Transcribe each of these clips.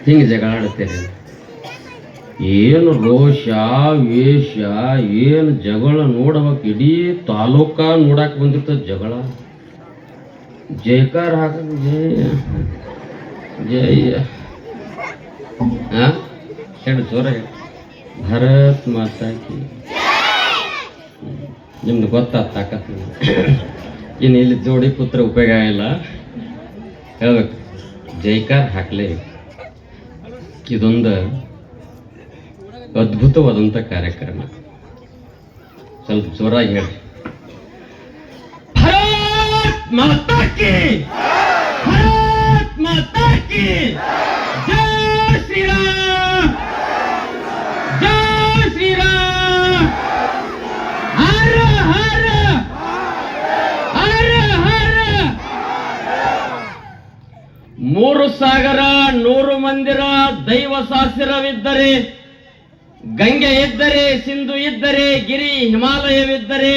ಹಿಂಗೆ ಜಗಳ ಆಡುತ್ತೇನೆ. ಏನು ರೋಷ ವೇಷ, ಏನು ಜಗಳ ನೋಡ್ಬೇಕು. ಇಡೀ ತಾಲೂಕ ನೋಡಕ್ ಬಂದಿರ್ತದ ಜಗಳ. ಜಯಕಾರ ಹಾಕ ಜಯ ಜಯ ಹೇಳು ಜೋರ. ಭಾರತ್ ಮಾತಾ ಕಿ. ನಿಮ್ದು ಗೊತ್ತಾದ ತಾಕತ್. ಇನ್ನು ಇಲ್ಲಿ ಜೋಡಿ ಪುತ್ರ ಉಪಯೋಗ ಇಲ್ಲ, ಹೇಳ್ಬೇಕು. ಜೈಕಾರ ಹಾಕ್ಲೇ. ಇದೊಂದು ಅದ್ಭುತವಾದಂಥ ಕಾರ್ಯಕ್ರಮ. ಸ್ವಲ್ಪ ಜೋರಾಗಿ ಹೇಳಿ. ಭಾರತ್ ಮಾತಾ ಕಿ, ಭಾರತ್ ಮಾತಾ ಕಿ, ಜೈ ಶ್ರೀರಾಮ್, ಜೈ ಶ್ರೀರಾಮ್, ಹರ ಹರ ಹರ ಹರ. 3 ಸಾಗರ 100 ಮಂದಿರ ದೈವ ಶಾಸ್ತ್ರವಿದ್ದರೆ, ಗಂಗೆ ಇದ್ದರೆ, ಸಿಂಧು ಇದ್ದರೆ, ಗಿರಿ ಹಿಮಾಲಯವಿದ್ದರೆ,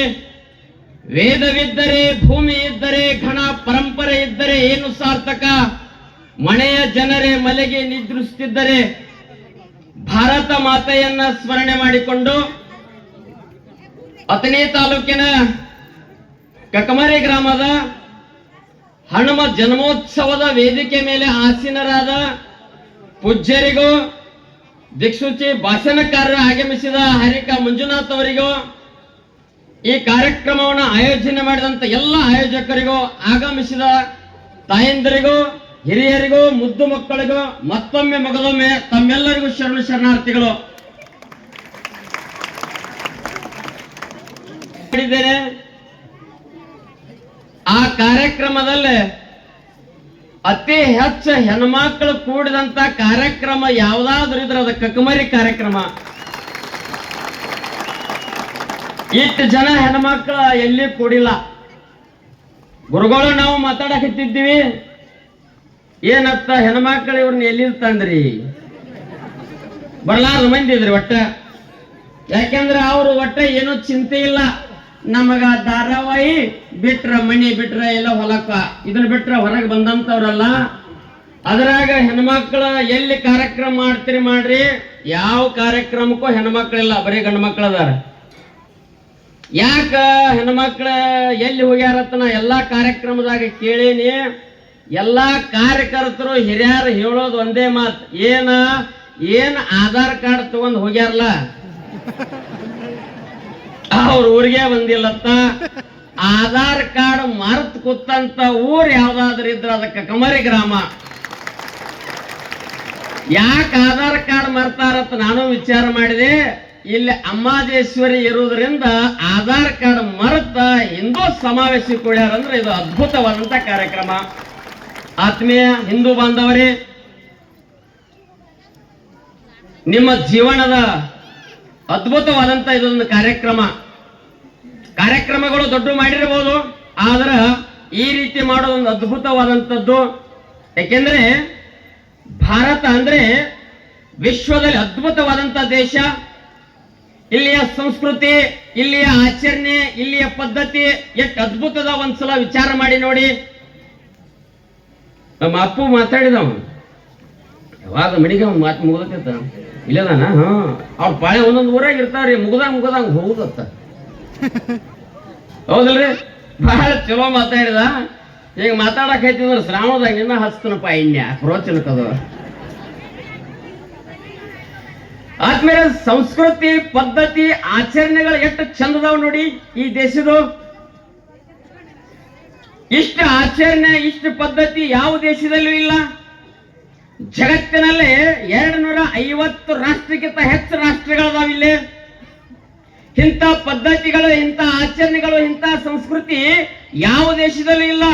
ವೇದವಿದ್ದರೆ, ಭೂಮಿ ಇದ್ದರೆ, ಘನ ಪರಂಪರೆ ಇದ್ದರೆ ಏನು ಸಾರ್ಥಕ? ಮನೆಯ ಜನರೇ ಮಲೆಗೆ ನಿದ್ರಿಸುತ್ತಿದ್ದರೆ ಭಾರತ ಮಾತೆಯನ್ನ ಸ್ಮರಣೆ ಮಾಡಿಕೊಂಡು ಅಥಣಿ ತಾಲೂಕಿನ ಕಕಮರಿ ಗ್ರಾಮದ ಹನುಮ ಜನ್ಮೋತ್ಸವದ ವೇದಿಕೆ ಮೇಲೆ ಆಸೀನರಾದ ಪೂಜ್ಯರಿಗೂ ದಿಕ್ಸೂಚಿ ಭಾಷಣಕಾರರ ಆಗಮಿಸಿದ ಹರಿಕ ಮಂಜುನಾಥ್ ಅವರಿಗೂ, ಈ ಕಾರ್ಯಕ್ರಮವನ್ನು ಆಯೋಜನೆ ಮಾಡಿದಂತ ಎಲ್ಲ ಆಯೋಜಕರಿಗೂ, ಆಗಮಿಸಿದ ತಾಯಂದಿರಿಗೂ, ಹಿರಿಯರಿಗೂ, ಮುದ್ದು ಮಕ್ಕಳಿಗೂ ಮತ್ತೊಮ್ಮೆ ಮಗದೊಮ್ಮೆ ತಮ್ಮೆಲ್ಲರಿಗೂ ಶರಣು ಶರಣಾರ್ಥಿಗಳು. ಆ ಕಾರ್ಯಕ್ರಮದಲ್ಲಿ ಅತಿ ಹೆಚ್ಚು ಹೆಣ್ಮಕ್ಳು ಕೂಡಿದಂತ ಕಾರ್ಯಕ್ರಮ ಯಾವ್ದಾದ್ರು ಇದ್ರೆ ಅದು ಕಕಮರಿ ಕಾರ್ಯಕ್ರಮ. ಇಷ್ಟು ಜನ ಹೆಣ್ಮಕ್ಳ ಎಲ್ಲಿ ಕೂಡಿಲ್ಲ. ಗುರುಗಳು ನಾವು ಮಾತಾಡಕತ್ತಿದ್ದೀವಿ, ಏನತ್ತ ಹೆಣ್ಮಕ್ಳು ಇವ್ರನ್ನ ಎಲ್ಲಿ ತಂದ್ರಿ? ಬರ್ಲಾರ್ದು ಮಂದಿ ಇದ್ರಿ ಒಟ್ಟ. ಯಾಕೆಂದ್ರೆ ಅವರು ಒಟ್ಟ ಏನೂ ಚಿಂತೆ ಇಲ್ಲ. ನಮಗ ಧಾರಾವಾಹಿ ಬಿಟ್ರ, ಮಣಿ ಬಿಟ್ರ, ಎಲ್ಲ ಹೊಲಕ್ಕ, ಇದನ್ನ ಬಿಟ್ರ ಹೊರಗೆ ಬಂದಂತವ್ರಲ್ಲ. ಅದ್ರಾಗ ಹೆಣ್ಮಕ್ಳ ಎಲ್ಲಿ ಕಾರ್ಯಕ್ರಮ ಮಾಡ್ತೀರಿ ಮಾಡ್ರಿ, ಯಾವ ಕಾರ್ಯಕ್ರಮಕ್ಕೂ ಹೆಣ್ಮಕ್ಳಿಲ್ಲ, ಬರೀ ಗಂಡು ಮಕ್ಳು ಅದಾರ. ಯಾಕ ಹೆಣ್ಮಕ್ಳ ಎಲ್ಲಿ ಹೋಗ್ಯಾರತ್ತ ನಾ ಎಲ್ಲಾ ಕಾರ್ಯಕ್ರಮದಾಗ ಕೇಳೀನಿ. ಎಲ್ಲಾ ಕಾರ್ಯಕರ್ತರು ಹಿರಿಯರು ಹೇಳೋದು ಒಂದೇ ಮಾತು, ಏನ್ ಆಧಾರ್ ಕಾರ್ಡ್ ತಗೊಂಡ್ ಹೋಗ್ಯಾರಲ್ಲ ಅವ್ರ ಊರಿಗೆ ಬಂದಿಲ್ಲತ್ತ. ಆಧಾರ್ ಕಾರ್ಡ್ ಮರ್ತ್ ಕೂತಂತ ಊರ್ ಯಾವ್ದಾದ್ರು ಇದ್ರ ಅದಕ್ಕೆ ಕಕಮರಿ ಗ್ರಾಮ. ಯಾಕೆ ಆಧಾರ್ ಕಾರ್ಡ್ ಮರ್ತಾರತ್ತ ನಾನು ವಿಚಾರ ಮಾಡಿದೆ. ಇಲ್ಲಿ ಅಮ್ಮಾದೇಶ್ವರಿ ಇರುವುದರಿಂದ ಆಧಾರ್ ಕಾರ್ಡ್ ಮರೆತ ಹಿಂದೂ ಸಮಾವೇಶ ಕೊಡ್ಯಾರಂದ್ರೆ ಇದು ಅದ್ಭುತವಾದಂತ ಕಾರ್ಯಕ್ರಮ. ಆತ್ಮೀಯ ಹಿಂದೂ ಬಾಂಧವರೇ, ನಿಮ್ಮ ಜೀವನದ ಅದ್ಭುತವಾದಂತ ಇದೊಂದು ಕಾರ್ಯಕ್ರಮಗಳು ದೊಡ್ಡ ಮಾಡಿರಬಹುದು, ಆದ್ರೆ ಈ ರೀತಿ ಮಾಡೋದೊಂದು ಅದ್ಭುತವಾದಂಥದ್ದು. ಯಾಕೆಂದ್ರೆ ಭಾರತ ಅಂದ್ರೆ ವಿಶ್ವದಲ್ಲಿ ಅದ್ಭುತವಾದಂತ ದೇಶ. ಇಲ್ಲಿಯ ಸಂಸ್ಕೃತಿ, ಇಲ್ಲಿಯ ಆಚರಣೆ, ಇಲ್ಲಿಯ ಪದ್ಧತಿ ಎಷ್ಟು ಅದ್ಭುತದ ಒಂದ್ಸಲ ವಿಚಾರ ಮಾಡಿ ನೋಡಿ. ನಮ್ಮ ಅಪ್ಪು ಮಾತಾಡಿದವ ಯಾವಾಗ ಮಣಿಗೆ ಮಾತು ಮುಗ್ದತ್ತ ಇಲ್ಲದಾನ. ಅವ್ರ ಪಾಳೆ ಒಂದೊಂದು ಊರಾಗ ಇರ್ತಾವ್ರಿ, ಮುಗ್ದಂಗ ಹೋಗುದತ್ತ. ಹೌದಲ್ರಿ? ಬಹಳ ಚಲೋ ಮಾತಾಡಿದ. ಈಗ ಮಾತಾಡಕ್ ಐತಿದ್ರೆ ಶ್ರಾವಣದಾಗ ಇನ್ನ ಹಸ್ತನಪ್ಪ ಇನ್ಯ ಪ್ರೋಚನಕದ. ಆದ್ಮೇಲೆ ಸಂಸ್ಕೃತಿ, ಪದ್ಧತಿ, ಆಚರಣೆಗಳು ಎಷ್ಟು ಚಂದದಾವ್ ನೋಡಿ ಈ ದೇಶದ. ಇಷ್ಟು ಆಚರಣೆ, ಇಷ್ಟು ಪದ್ಧತಿ ಯಾವ ದೇಶದಲ್ಲೂ ಇಲ್ಲ. ಜಗತ್ತಿನಲ್ಲಿ 250 ರಾಷ್ಟ್ರಕ್ಕಿಂತ ಹೆಚ್ಚು ರಾಷ್ಟ್ರಗಳದಾವಿಲ್ಲಿ. ಇಂಥ ಪದ್ಧತಿಗಳು, ಇಂಥ ಆಚರಣೆಗಳು, ಇಂಥ ಸಂಸ್ಕೃತಿ ಯಾವ ದೇಶದಲ್ಲೂ ಇಲ್ಲ.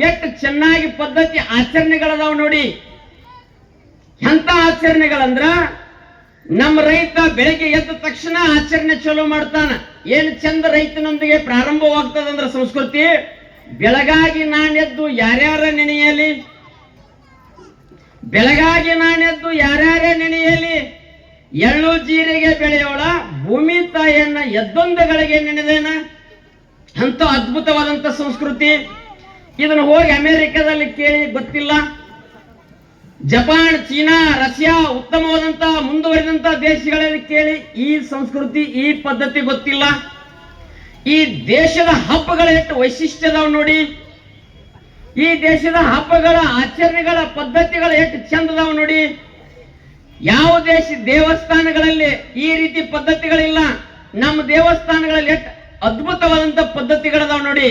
ಎಷ್ಟು ಚೆನ್ನಾಗಿ ಪದ್ಧತಿ ಆಚರಣೆಗಳದಾವ್ ನೋಡಿ. ಎಂತ ಆಚರಣೆಗಳಂದ್ರ, ನಮ್ಮ ರೈತ ಬೆಳಗ್ಗೆ ಎದ್ದ ತಕ್ಷಣ ಆಚರಣೆ ಚಲೋ ಮಾಡ್ತಾನ. ಏನ್ ಚಂದ ರೈತನೊಂದಿಗೆ ಪ್ರಾರಂಭವಾಗ್ತದಂದ್ರ ಸಂಸ್ಕೃತಿ. ಬೆಳಗಾಗಿ ನಾನೆದ್ದು ಯಾರ್ಯಾರ ನೆನೆಯಲಿ, ಬೆಳಗಾಗಿ ನಾನೆದ್ದು ಯಾರ್ಯಾರೇ ನೆನೆಯಲಿ, ಎಳ್ಳು ಜೀರಿಗೆ ಬೆಳೆಯೋಳ ಭೂಮಿ ತಾಯಿಯನ್ನ ಎದ್ದೊಂದಗಳಿಗೆ ನೆನೆದೇನ. ಅಂತ ಅದ್ಭುತವಾದಂತ ಸಂಸ್ಕೃತಿ. ಇದನ್ನು ಹೋಗಿ ಅಮೆರಿಕದಲ್ಲಿ ಕೇಳಿ ಗೊತ್ತಿಲ್ಲ. ಜಪಾನ್, ಚೀನಾ, ರಷ್ಯಾ ಉತ್ತಮವಾದಂತ ಮುಂದುವರಿದಂತ ದೇಶಗಳಲ್ಲಿ ಕೇಳಿ ಈ ಸಂಸ್ಕೃತಿ ಈ ಪದ್ಧತಿ ಗೊತ್ತಿಲ್ಲ. ಈ ದೇಶದ ಹಬ್ಬಗಳ ಎಷ್ಟು ವೈಶಿಷ್ಟ್ಯ ಅದಾವ ನೋಡಿ. ಈ ದೇಶದ ಹಬ್ಬಗಳ ಆಚರಣೆಗಳ ಪದ್ಧತಿಗಳು ಎಷ್ಟು ಚಂದದಾವ ನೋಡಿ. ಯಾವ ದೇವಸ್ಥಾನಗಳಲ್ಲಿ ಈ ರೀತಿ ಪದ್ಧತಿಗಳಿಲ್ಲ. ನಮ್ಮ ದೇವಸ್ಥಾನಗಳಲ್ಲಿ ಎಷ್ಟು ಅದ್ಭುತವಾದಂತ ಪದ್ಧತಿಗಳದಾವ ನೋಡಿ.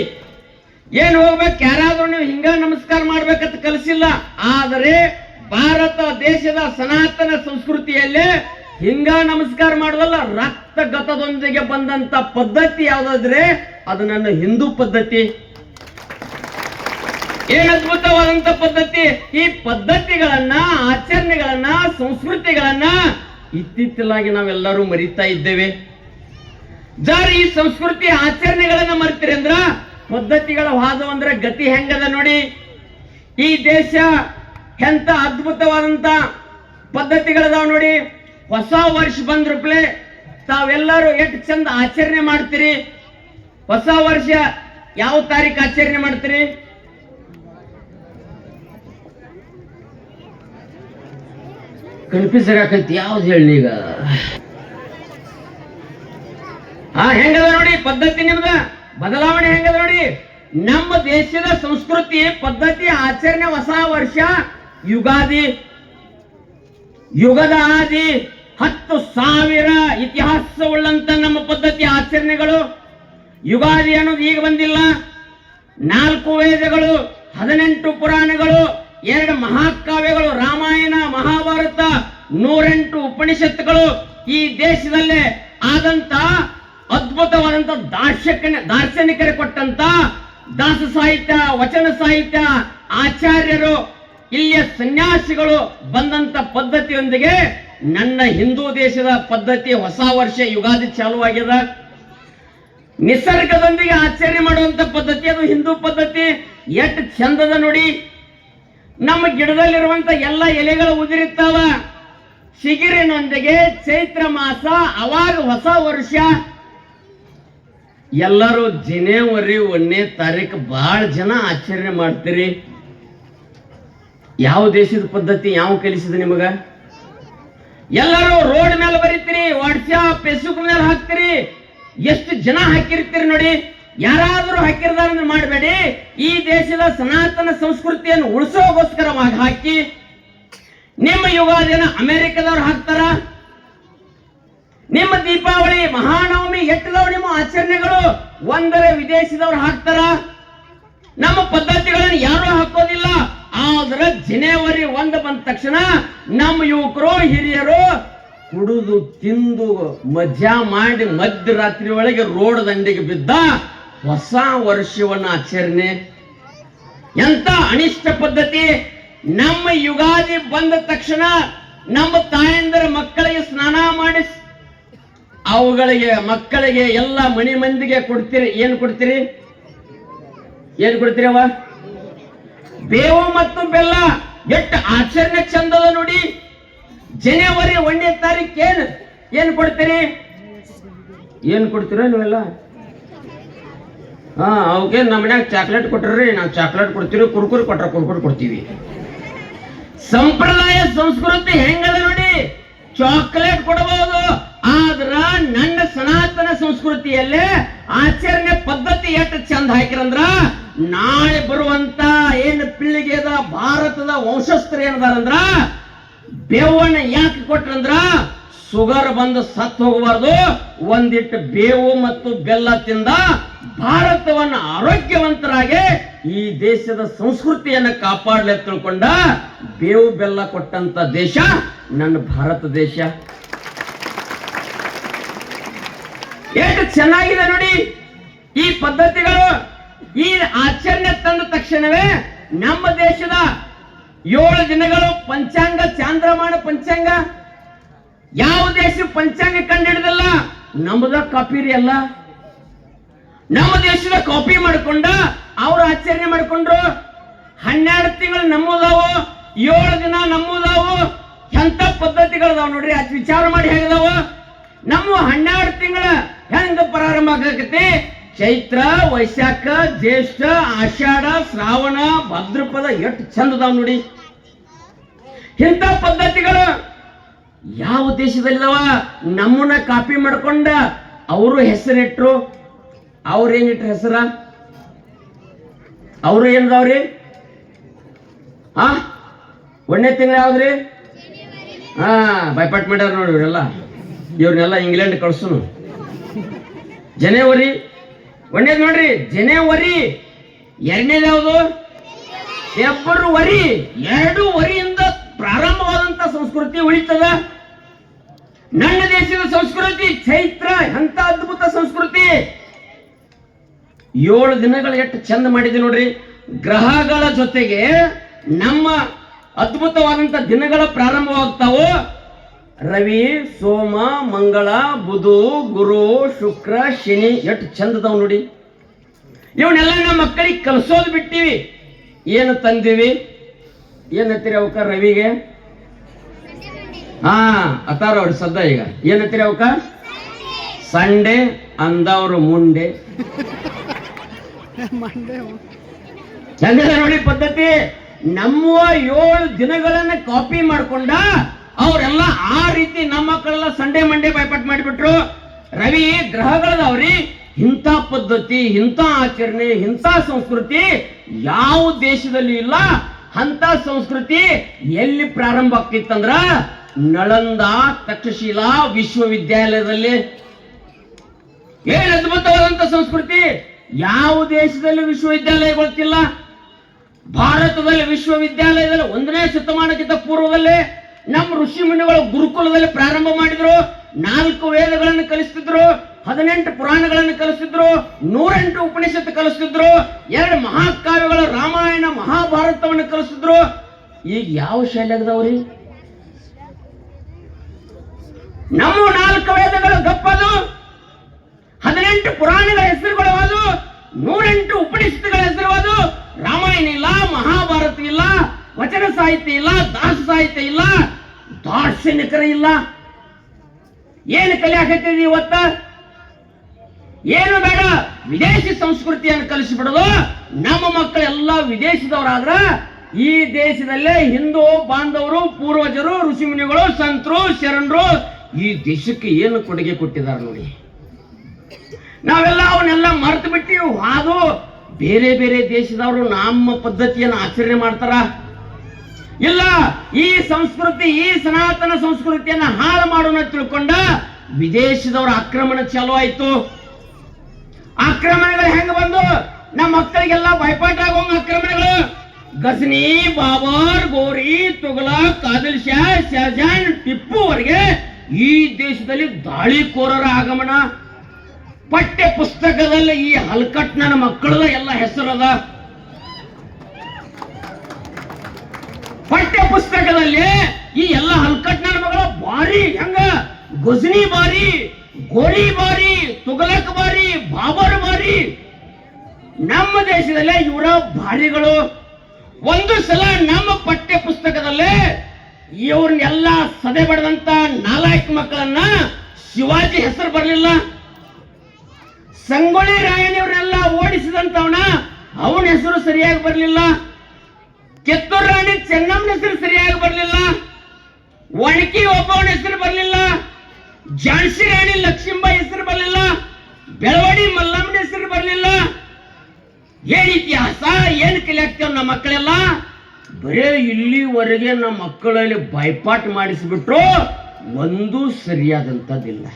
ಏನ್ ಹೋಗ್ಬೇಕು, ಯಾರಾದ್ರೂ ನೀವು ಹಿಂಗ ನಮಸ್ಕಾರ ಮಾಡ್ಬೇಕಂತ ಕಲಿಸಿಲ್ಲ. ಆದರೆ ಭಾರತ ದೇಶದ ಸನಾತನ ಸಂಸ್ಕೃತಿಯಲ್ಲಿ ಹಿಂಗ ನಮಸ್ಕಾರ ಮಾಡೋದಲ್ಲ, ರಕ್ತಗತದೊಂದಿಗೆ ಬಂದಂತ ಪದ್ಧತಿ ಯಾವ್ದಾದ್ರೆ ಅದು ನನ್ನ ಹಿಂದೂ ಪದ್ಧತಿ. ಏನ್ ಅದ್ಭುತವಾದಂತ ಪದ್ಧತಿ. ಈ ಪದ್ಧತಿಗಳನ್ನ, ಆಚರಣೆಗಳನ್ನ, ಸಂಸ್ಕೃತಿಗಳನ್ನ ಇತ್ತಿತ್ತಲಾಗಿ ನಾವೆಲ್ಲರೂ ಮರಿತಾ ಇದ್ದೇವೆ. ಜರ್ ಈ ಸಂಸ್ಕೃತಿ ಆಚರಣೆಗಳನ್ನ ಮರಿತೀರಿ ಅಂದ್ರ ಪದ್ಧತಿಗಳ ವಾದ ಅಂದ್ರೆ ಗತಿ ಹೆಂಗದ ನೋಡಿ. ಈ ದೇಶ ಎಂತ ಅದ್ಭುತವಾದಂತ ಪದ್ಧತಿಗಳದಾವ ನೋಡಿ. ಹೊಸ ವರ್ಷ ಬಂದ್ರಪ್ಲೆ ತಾವೆಲ್ಲರೂ ಎಷ್ಟು ಚಂದ ಆಚರಣೆ ಮಾಡ್ತೀರಿ. ಹೊಸ ವರ್ಷ ಯಾವ ತಾರೀಕು ಆಚರಣೆ ಮಾಡ್ತೀರಿ? ಕನ್ಫ್ಯೂಸ್ ಆಗಕೈತಿ, ಯಾವ್ದು ಹೇಳಿ ಈಗ. ಹೆಂಗದ ನೋಡಿ ಪದ್ಧತಿ, ನಿಮ್ದ ಬದಲಾವಣೆ ಹೆಂಗದ ನೋಡಿ. ನಮ್ಮ ದೇಶದ ಸಂಸ್ಕೃತಿ ಪದ್ಧತಿ ಆಚರಣೆ ಹೊಸ ವರ್ಷ ಯುಗಾದಿ, ಯುಗದ ಆದಿ, 10,000 ಇತಿಹಾಸವುಳ್ಳಂತ ನಮ್ಮ ಪದ್ಧತಿ ಆಚರಣೆಗಳು. ಯುಗಾದಿ ಅನ್ನೋದು ಈಗ ಬಂದಿಲ್ಲ. 4 ವೇದಗಳು, 18 ಪುರಾಣಗಳು, 2 ಮಹಾಕಾವ್ಯಗಳು, ರಾಮಾಯಣ, ಮಹಾಭಾರತ, 108 ಉಪನಿಷತ್ತುಗಳು ಈ ದೇಶದಲ್ಲೇ ಆದಂತ ಅದ್ಭುತವಾದಂತ ದಾರ್ಶನಿಕರು ಕೊಟ್ಟಂತ ದಾಸ ಸಾಹಿತ್ಯ, ವಚನ ಸಾಹಿತ್ಯ, ಆಚಾರ್ಯರು, ಇಲ್ಲಿಯ ಸನ್ಯಾಸಿಗಳು ಬಂದಂತ ಪದ್ಧತಿಯೊಂದಿಗೆ ನನ್ನ ಹಿಂದೂ ದೇಶದ ಪದ್ಧತಿ ಹೊಸ ವರ್ಷ ಯುಗಾದಿ ಚಾಲುವಾಗ್ಯದ. ನಿಸರ್ಗದೊಂದಿಗೆ ಆಚರಣೆ ಮಾಡುವಂತ ಪದ್ಧತಿ ಅದು ಹಿಂದೂ ಪದ್ಧತಿ. ಎಷ್ಟು ಚಂದದ ನೋಡಿ. ನಮ್ಮ ಗಿಡದಲ್ಲಿರುವಂತ ಎಲ್ಲ ಎಲೆಗಳು ಉದುರಿರ್ತಾವ. ಚಿಗುರಿನೊಂದಿಗೆ ಚೈತ್ರ ಮಾಸ, ಅವಾಗ ಹೊಸ ವರ್ಷ. ಎಲ್ಲರೂ ಜನವರಿ 1ನೇ ತಾರೀಕು ಬಹಳ ಜನ ಆಚರಣೆ ಮಾಡ್ತೀರಿ. ಯಾವ ದೇಶದ ಪದ್ಧತಿ ಯಾವ ಕಲಿಸಿದ ನಿಮಗ? ಎಲ್ಲರೂ ರೋಡ್ ಮೇಲೆ ಬರೀತೀರಿ, ವಾಟ್ಸ್ಆಪ್ ಫೇಸ್ಬುಕ್ ಮೇಲೆ ಹಾಕ್ತಿರಿ. ಎಷ್ಟು ಜನ ಹಾಕಿರ್ತೀರಿ ನೋಡಿ. ಯಾರಾದ್ರೂ ಹಾಕಿರ್ದಾರ ಮಾಡಬೇಡಿ. ಈ ದೇಶದ ಸನಾತನ ಸಂಸ್ಕೃತಿಯನ್ನು ಉಳಿಸೋಗೋಸ್ಕರ ಹಾಕಿ. ನಿಮ್ಮ ಯುಗಾದಿಯನ್ನು ಅಮೆರಿಕದವ್ರು ಹಾಕ್ತಾರ. ನಿಮ್ಮ ದೀಪಾವಳಿ, ಮಹಾನವಮಿ ಎಟ್ಟದವ ನಿಮ್ಮ ಆಚರಣೆಗಳು ಒಂದರ ವಿದೇಶದವ್ರು ಹಾಕ್ತಾರ. ನಮ್ಮ ಪದ್ಧತಿಗಳನ್ನು ಯಾರು ಹಾಕೋದಿಲ್ಲ. ಆದ್ರೆ ಜನವರಿ 1 ಬಂದ ತಕ್ಷಣ ನಮ್ಮ ಯುವಕರು, ಹಿರಿಯರು ಕುಡಿದು ತಿಂದು ಮಜಾ ಮಾಡಿ ಮಧ್ಯರಾತ್ರಿ ಒಳಗೆ ರೋಡ್ ದಂಡಿಗೆ ಬಿದ್ದ ಹೊಸ ವರ್ಷವನ್ನ ಆಚರಣೆ. ಎಂತ ಅನಿಷ್ಟ ಪದ್ಧತಿ. ನಮ್ಮ ಯುಗಾದಿ ಬಂದ ತಕ್ಷಣ ನಮ್ಮ ತಾಯಂದರ ಮಕ್ಕಳಿಗೆ ಸ್ನಾನ ಮಾಡಿ ಅವುಗಳಿಗೆ ಮಕ್ಕಳಿಗೆ ಎಲ್ಲ ಮನೆ ಮಂದಿಗೆ ಕೊಡ್ತೀರಿ. ಏನು ಕೊಡ್ತೀರಿ? ಏನು ಕೊಡ್ತೀರಿ? ಅವ ಬೇವು ಮತ್ತು ಬೆಲ್ಲ. ಎಷ್ಟು ಆಚರಣೆ ಚಂದದ ನೋಡಿ. ಜನವರಿ 1ನೇ ತಾರೀಕು ಏನು ಕೊಡ್ತೀರಿ? ಏನು ಕೊಡ್ತೀರ ನೀವೆಲ್ಲ? ಅವಕ್ಕೆ ನಮ್ಮ ಮನ್ಯಾಗ ಚಾಕ್ಲೇಟ್ ಕೊಟ್ರಿ, ನಾವು ಚಾಕ್ಲೇಟ್ ಕೊಡ್ತೀವಿ. ಕುರ್ಕುರಿ ಕೊಟ್ರ ಕುರ್ಕುರಿ ಕೊಡ್ತೀವಿ. ಸಂಪ್ರದಾಯ ಸಂಸ್ಕೃತಿ ಹೆಂಗದ ನೋಡಿ. ಚಾಕ್ಲೇಟ್ ಕೊಡಬಹುದು, ಆದ್ರ ನನ್ನ ಸನಾತನ ಸಂಸ್ಕೃತಿಯಲ್ಲೇ ಆಚರಣೆ ಪದ್ಧತಿ ಎಷ್ಟು ಚಂದ ಹಾಕಿರಂದ್ರ ನಾಳೆ ಬರುವಂತ ಏನು ಪೀಳಿಗೆದ ಭಾರತದ ವಂಶಸ್ಥರು ಏನದಾರಂದ್ರ ಬೇವನ್ನ ಯಾಕೆ ಕೊಟ್ರಂದ್ರ ಶುಗರ್ ಬಂದು ಸತ್ತು ಹೋಗಬಾರ್ದು. ಒಂದಿಟ್ಟು ಬೇವು ಮತ್ತು ಬೆಲ್ಲ ತಿಂದ ಭಾರತವನ್ನು ಆರೋಗ್ಯವಂತರಾಗಿ ಈ ದೇಶದ ಸಂಸ್ಕೃತಿಯನ್ನು ಕಾಪಾಡಲಿ ತಿಳ್ಕೊಂಡ ಬೇವು ಬೆಲ್ಲ ಕೊಟ್ಟಂತ ದೇಶ ನನ್ನ ಭಾರತ ದೇಶ. ಎಷ್ಟು ಚೆನ್ನಾಗಿದೆ ನೋಡಿ ಈ ಪದ್ಧತಿಗಳು. ಈ ಆಚರಣೆ ತಂದ ತಕ್ಷಣವೇ ನಮ್ಮ ದೇಶದ 7 ದಿನಗಳು ಪಂಚಾಂಗ, ಚಾಂದ್ರಮಾನ ಪಂಚಾಂಗ. ಯಾವ ದೇಶ ಪಂಚಾಂಗ ಕಂಡಿಡಿದಲ್ಲ, ನಮ್ಮದ ಕಾಪಿರಿ ಅಲ್ಲ. ನಮ್ಮ ದೇಶದ ಕಾಪಿ ಮಾಡ್ಕೊಂಡ ಅವ್ರು ಆಚರಣೆ ಮಾಡ್ಕೊಂಡ್ರು. 12 ತಿಂಗಳು ನಮ್ಮದಾವು, 7 ದಿನ ನಮ್ಮದಾವು. ಎಂತ ಪದ್ಧತಿಗಳದಾವ ನೋಡ್ರಿ. ಅದ್ ವಿಚಾರ ಮಾಡಿ ಹೇಗದಾವ. ನಮ್ಮ 12 ತಿಂಗಳ ಹೆಂಗ ಪ್ರಾರಂಭ ಆಗಕತಿ, ಚೈತ್ರ ವೈಶಾಖ ಜ್ಯೇಷ್ಠ ಆಷಾಢ ಶ್ರಾವಣ ಭಾದ್ರಪದ ಎಷ್ಟು ಚಂದದಾವ್ ನೋಡಿ. ಇಂಥ ಪದ್ಧತಿಗಳು ಯಾವ ದೇಶದಲ್ಲಿದಾವ? ನಮ್ಮನ್ನ ಕಾಪಿ ಮಾಡ್ಕೊಂಡ ಅವರು ಹೆಸರಿಟ್ರು. ಅವ್ರೇನಿಟ್ರು ಹೆಸರ? ಅವರು ಏನದಾವ್ರಿ? ಒಂದನೇ ತಿಂಗಳು ಯಾವ್ದ್ರಿ? ಬೈಪಾಟ್ ಮಾಡ್ಯಾರ ನೋಡಿ ಇವರೆಲ್ಲ. ಇವ್ರನ್ನೆಲ್ಲ ಇಂಗ್ಲೆಂಡ್ ಕಳ್ಸುನು. ಜನವರಿ ಒಂದೇದ್ ನೋಡ್ರಿ, ಜನವರಿ. ಎರಡನೇದು ಯಾವುದು? ಫೆಬ್ರವರಿ. 2 ವರಿಯಿಂದ ಪ್ರಾರಂಭವಾದಂತ ಸಂಸ್ಕೃತಿ ಉಳಿತದ. ನನ್ನ ದೇಶದ ಸಂಸ್ಕೃತಿ ಚೈತ್ರ, ಎಂತ ಅದ್ಭುತ ಸಂಸ್ಕೃತಿ. 7 ದಿನಗಳು ಎಷ್ಟು ಚಂದ ಮಾಡಿದೆ ನೋಡ್ರಿ. ಗ್ರಹಗಳ ಜೊತೆಗೆ ನಮ್ಮ ಅದ್ಭುತವಾದಂತ ದಿನಗಳ ಪ್ರಾರಂಭವಾಗ್ತಾವು. ರವಿ, ಸೋಮ, ಮಂಗಳ, ಬುಧ, ಗುರು, ಶುಕ್ರ, ಶನಿ ಎಷ್ಟು ಚಂದದವ್ ನೋಡಿ. ಇವನ್ನೆಲ್ಲ ನಮ್ಮ ಮಕ್ಕಳಿಗೆ ಕಲಿಸೋದು ಬಿಟ್ಟಿವಿ. ಏನು ತಂದಿವಿ? ಏನತ್ತೀರಿ ಅವಕ್ಕ? ರವಿಗೆ ಅತಾರ ಅವ್ರಿ ಸದ್ದ. ಈಗ ಏನತ್ತೀರಿ ಅವಕ್ಕ? ಸಂಡೆ ಅಂದವ್ರು ಮುಂಡೆ. ಚಂದ ನೋಡಿ ಪದ್ಧತಿ. ನಮ್ಮ 7 ದಿನಗಳನ್ನ ಕಾಪಿ ಮಾಡ್ಕೊಂಡ ಅವರೆಲ್ಲ ಆ ರೀತಿ ನಮ್ಮ ಮಕ್ಕಳೆಲ್ಲ ಸಂಡೇ ಮಂಡೇ ಬೈಪಾಟ್ ಮಾಡಿಬಿಟ್ರು. ರವಿ ಗ್ರಹಗಳದವ್ರಿ. ಇಂಥ ಪದ್ಧತಿ, ಇಂಥ ಆಚರಣೆ, ಇಂಥ ಸಂಸ್ಕೃತಿ ಯಾವ ದೇಶದಲ್ಲಿ ಇಲ್ಲ. ಅಂತ ಸಂಸ್ಕೃತಿ ಎಲ್ಲಿ ಪ್ರಾರಂಭ ಆಗ್ತಿತ್ತಂದ್ರ ನಳಂದ ತಕ್ಷಶಿಲಾ ವಿಶ್ವವಿದ್ಯಾಲಯದಲ್ಲಿ. ಏನ್ ಅದ್ಭುತವಾದಂತ ಸಂಸ್ಕೃತಿ. ಯಾವ ದೇಶದಲ್ಲಿ ವಿಶ್ವವಿದ್ಯಾಲಯ ಗೊತ್ತಿಲ್ಲ. ಭಾರತದಲ್ಲಿ ವಿಶ್ವವಿದ್ಯಾಲಯದಲ್ಲಿ 1ನೇ ಶತಮಾನಕ್ಕಿಂತ ಪೂರ್ವದಲ್ಲಿ ನಮ್ಮ ಋಷಿ ಮುನಿಗಳು ಗುರುಕುಲದಲ್ಲಿ ಪ್ರಾರಂಭ ಮಾಡಿದ್ರು. 4 ವೇದಗಳನ್ನು ಕಲಿಸ್ತಿದ್ರು, 18 ಪುರಾಣಗಳನ್ನು ಕಲಿಸ್ತಿದ್ರು, 108 ಉಪನಿಷತ್ತು ಕಲಿಸ್ತಿದ್ರು, 2 ಮಹಾಕಾವ್ಯಗಳು ರಾಮಾಯಣ ಮಹಾಭಾರತವನ್ನು ಕಲಿಸ್ತಿದ್ರು. ಈಗ ಯಾವ ಶೈಲಿ ಆಗದವ್ರಿ? ನಮ್ಮ 4 ವೇದಗಳು ಗಪ್ಪದು, 18 ಪುರಾಣಗಳ ಹೆಸರುಗಳು ಅದು, 108 ಉಪನಿಷತ್ತುಗಳ ಹೆಸರು ಅದು. ರಾಮಾಯಣ ಇಲ್ಲ, ಮಹಾಭಾರತ ಇಲ್ಲ, ವಚನ ಸಾಹಿತ್ಯ ಇಲ್ಲ, ದಾಸ ಸಾಹಿತ್ಯ ಇಲ್ಲ, ದಾರ್ಶನಿಕರ ಇಲ್ಲ. ಏನು ಕಲಿಯಾಕತ್ತೀವಿ ಇವತ್ತ? ಏನು ಬೇಡ, ವಿದೇಶಿ ಸಂಸ್ಕೃತಿಯನ್ನು ಕಲಿಸಿಬಿಡೋದು. ನಮ್ಮ ಮಕ್ಕಳೆಲ್ಲ ವಿದೇಶದವರಾದ್ರ ಈ ದೇಶದಲ್ಲೇ ಹಿಂದೂ ಬಾಂಧವರು, ಪೂರ್ವಜರು, ಋಷಿಮುನಿಗಳು, ಸಂತರು, ಶರಣರು ಈ ದೇಶಕ್ಕೆ ಏನು ಕೊಡುಗೆ ಕೊಟ್ಟಿದ್ದಾರೆ ನೋಡಿ. ನಾವೆಲ್ಲ ಅವನ್ನೆಲ್ಲ ಮರೆತು ಬಿಟ್ಟಿವಿ. ಅದು ಬೇರೆ ಬೇರೆ ದೇಶದವರು ನಮ್ಮ ಪದ್ಧತಿಯನ್ನು ಆಚರಣೆ ಮಾಡ್ತಾರ. ಇಲ್ಲ, ಈ ಸಂಸ್ಕೃತಿ, ಈ ಸನಾತನ ಸಂಸ್ಕೃತಿಯನ್ನ ಹಾಳು ಮಾಡೋಣ ತಿಳ್ಕೊಂಡ ವಿದೇಶದವರ ಆಕ್ರಮಣ ಚಾಲು ಆಯ್ತು. ಆಕ್ರಮಣಗಳು ಹೆಂಗ ಬಂದು ನಮ್ಮ ಮಕ್ಕಳಿಗೆಲ್ಲ ಬೈಪಾಟ್ ಆಗೋಂಗ ಆಕ್ರಮಣಗಳು. ಗಜನಿ, ಬಾಬರ್, ಗೋರಿ, ತುಘಲಕ್, ಆದಿಲ್ ಶಾ, ಶಹಜಾನ್, ಟಿಪ್ಪುವರೆಗೆ ಈ ದೇಶದಲ್ಲಿ ದಾಳಿಕೋರರ ಆಗಮನ. ಪಠ್ಯ ಪುಸ್ತಕದಲ್ಲಿ ಈ ಹಲ್ಕಟ್ನ ಮಕ್ಕಳ ಎಲ್ಲ ಹೆಸರದ. ಪಠ್ಯ ಪುಸ್ತಕದಲ್ಲಿ ಈ ಎಲ್ಲ ಹಲ್ಕಟ್ನ ಮಗಳ ಬಾರಿ ಹೆಂಗ ಗಜನಿ ಬಾರಿ, ಗೋರಿ ಬಾರಿ, ತುಘಲಕ್ ಬಾರಿ, ಬಾಬರ್ ಬಾರಿ. ನಮ್ಮ ದೇಶದಲ್ಲೇ ಇವರ ಬಾರಿಗಳು. ಒಂದು ಸಲ ನಮ್ಮ ಪಠ್ಯ ಪುಸ್ತಕದಲ್ಲೇ ಇವ್ರನ್ನೆಲ್ಲ ಸದೆ ಬಡದಂತ 4 ಮಕ್ಕಳನ್ನ ಶಿವಾಜಿ ಹೆಸರು ಬರಲಿಲ್ಲ. ಸಂಗೊಳ್ಳಿ ರಾಯನಿವ್ರನ್ನೆಲ್ಲ ಓಡಿಸಿದಂತವನ ಅವನ ಹೆಸರು ಸರಿಯಾಗಿ ಬರಲಿಲ್ಲ. ಕಿತ್ತೂರು ರಾಣಿ ಚೆನ್ನಮ್ಮನ ಹೆಸರು ಸರಿಯಾಗಿ ಬರಲಿಲ್ಲ. ಒಣಕಿ ಒಬ್ಬವನ ಹೆಸರು ಬರಲಿಲ್ಲ. ಝಾನ್ಸಿ ರಾಣಿ ಲಕ್ಷ್ಮೀಬಾಯಿ ಹೆಸರು ಬರಲಿಲ್ಲ. ಬೆಳವಡಿ ಮಲ್ಲಮ್ಮನ ಹೆಸರು ಬರಲಿಲ್ಲ. ಏನ್ ಇತಿಹಾಸ, ಏನ್ ಕಲಿಯಾಕ್ತೇವ್ ನಮ್ಮ ಮಕ್ಕಳೆಲ್ಲ? ಬರೇ ಇಲ್ಲಿವರೆಗೆ ನಮ್ಮ ಮಕ್ಕಳಲ್ಲಿ ಬೈಪಾಟ್ ಮಾಡಿಸಿಬಿಟ್ರು. ಒಂದು ಸರಿಯಾದಂಥದ್ದಿಲ್ಲ.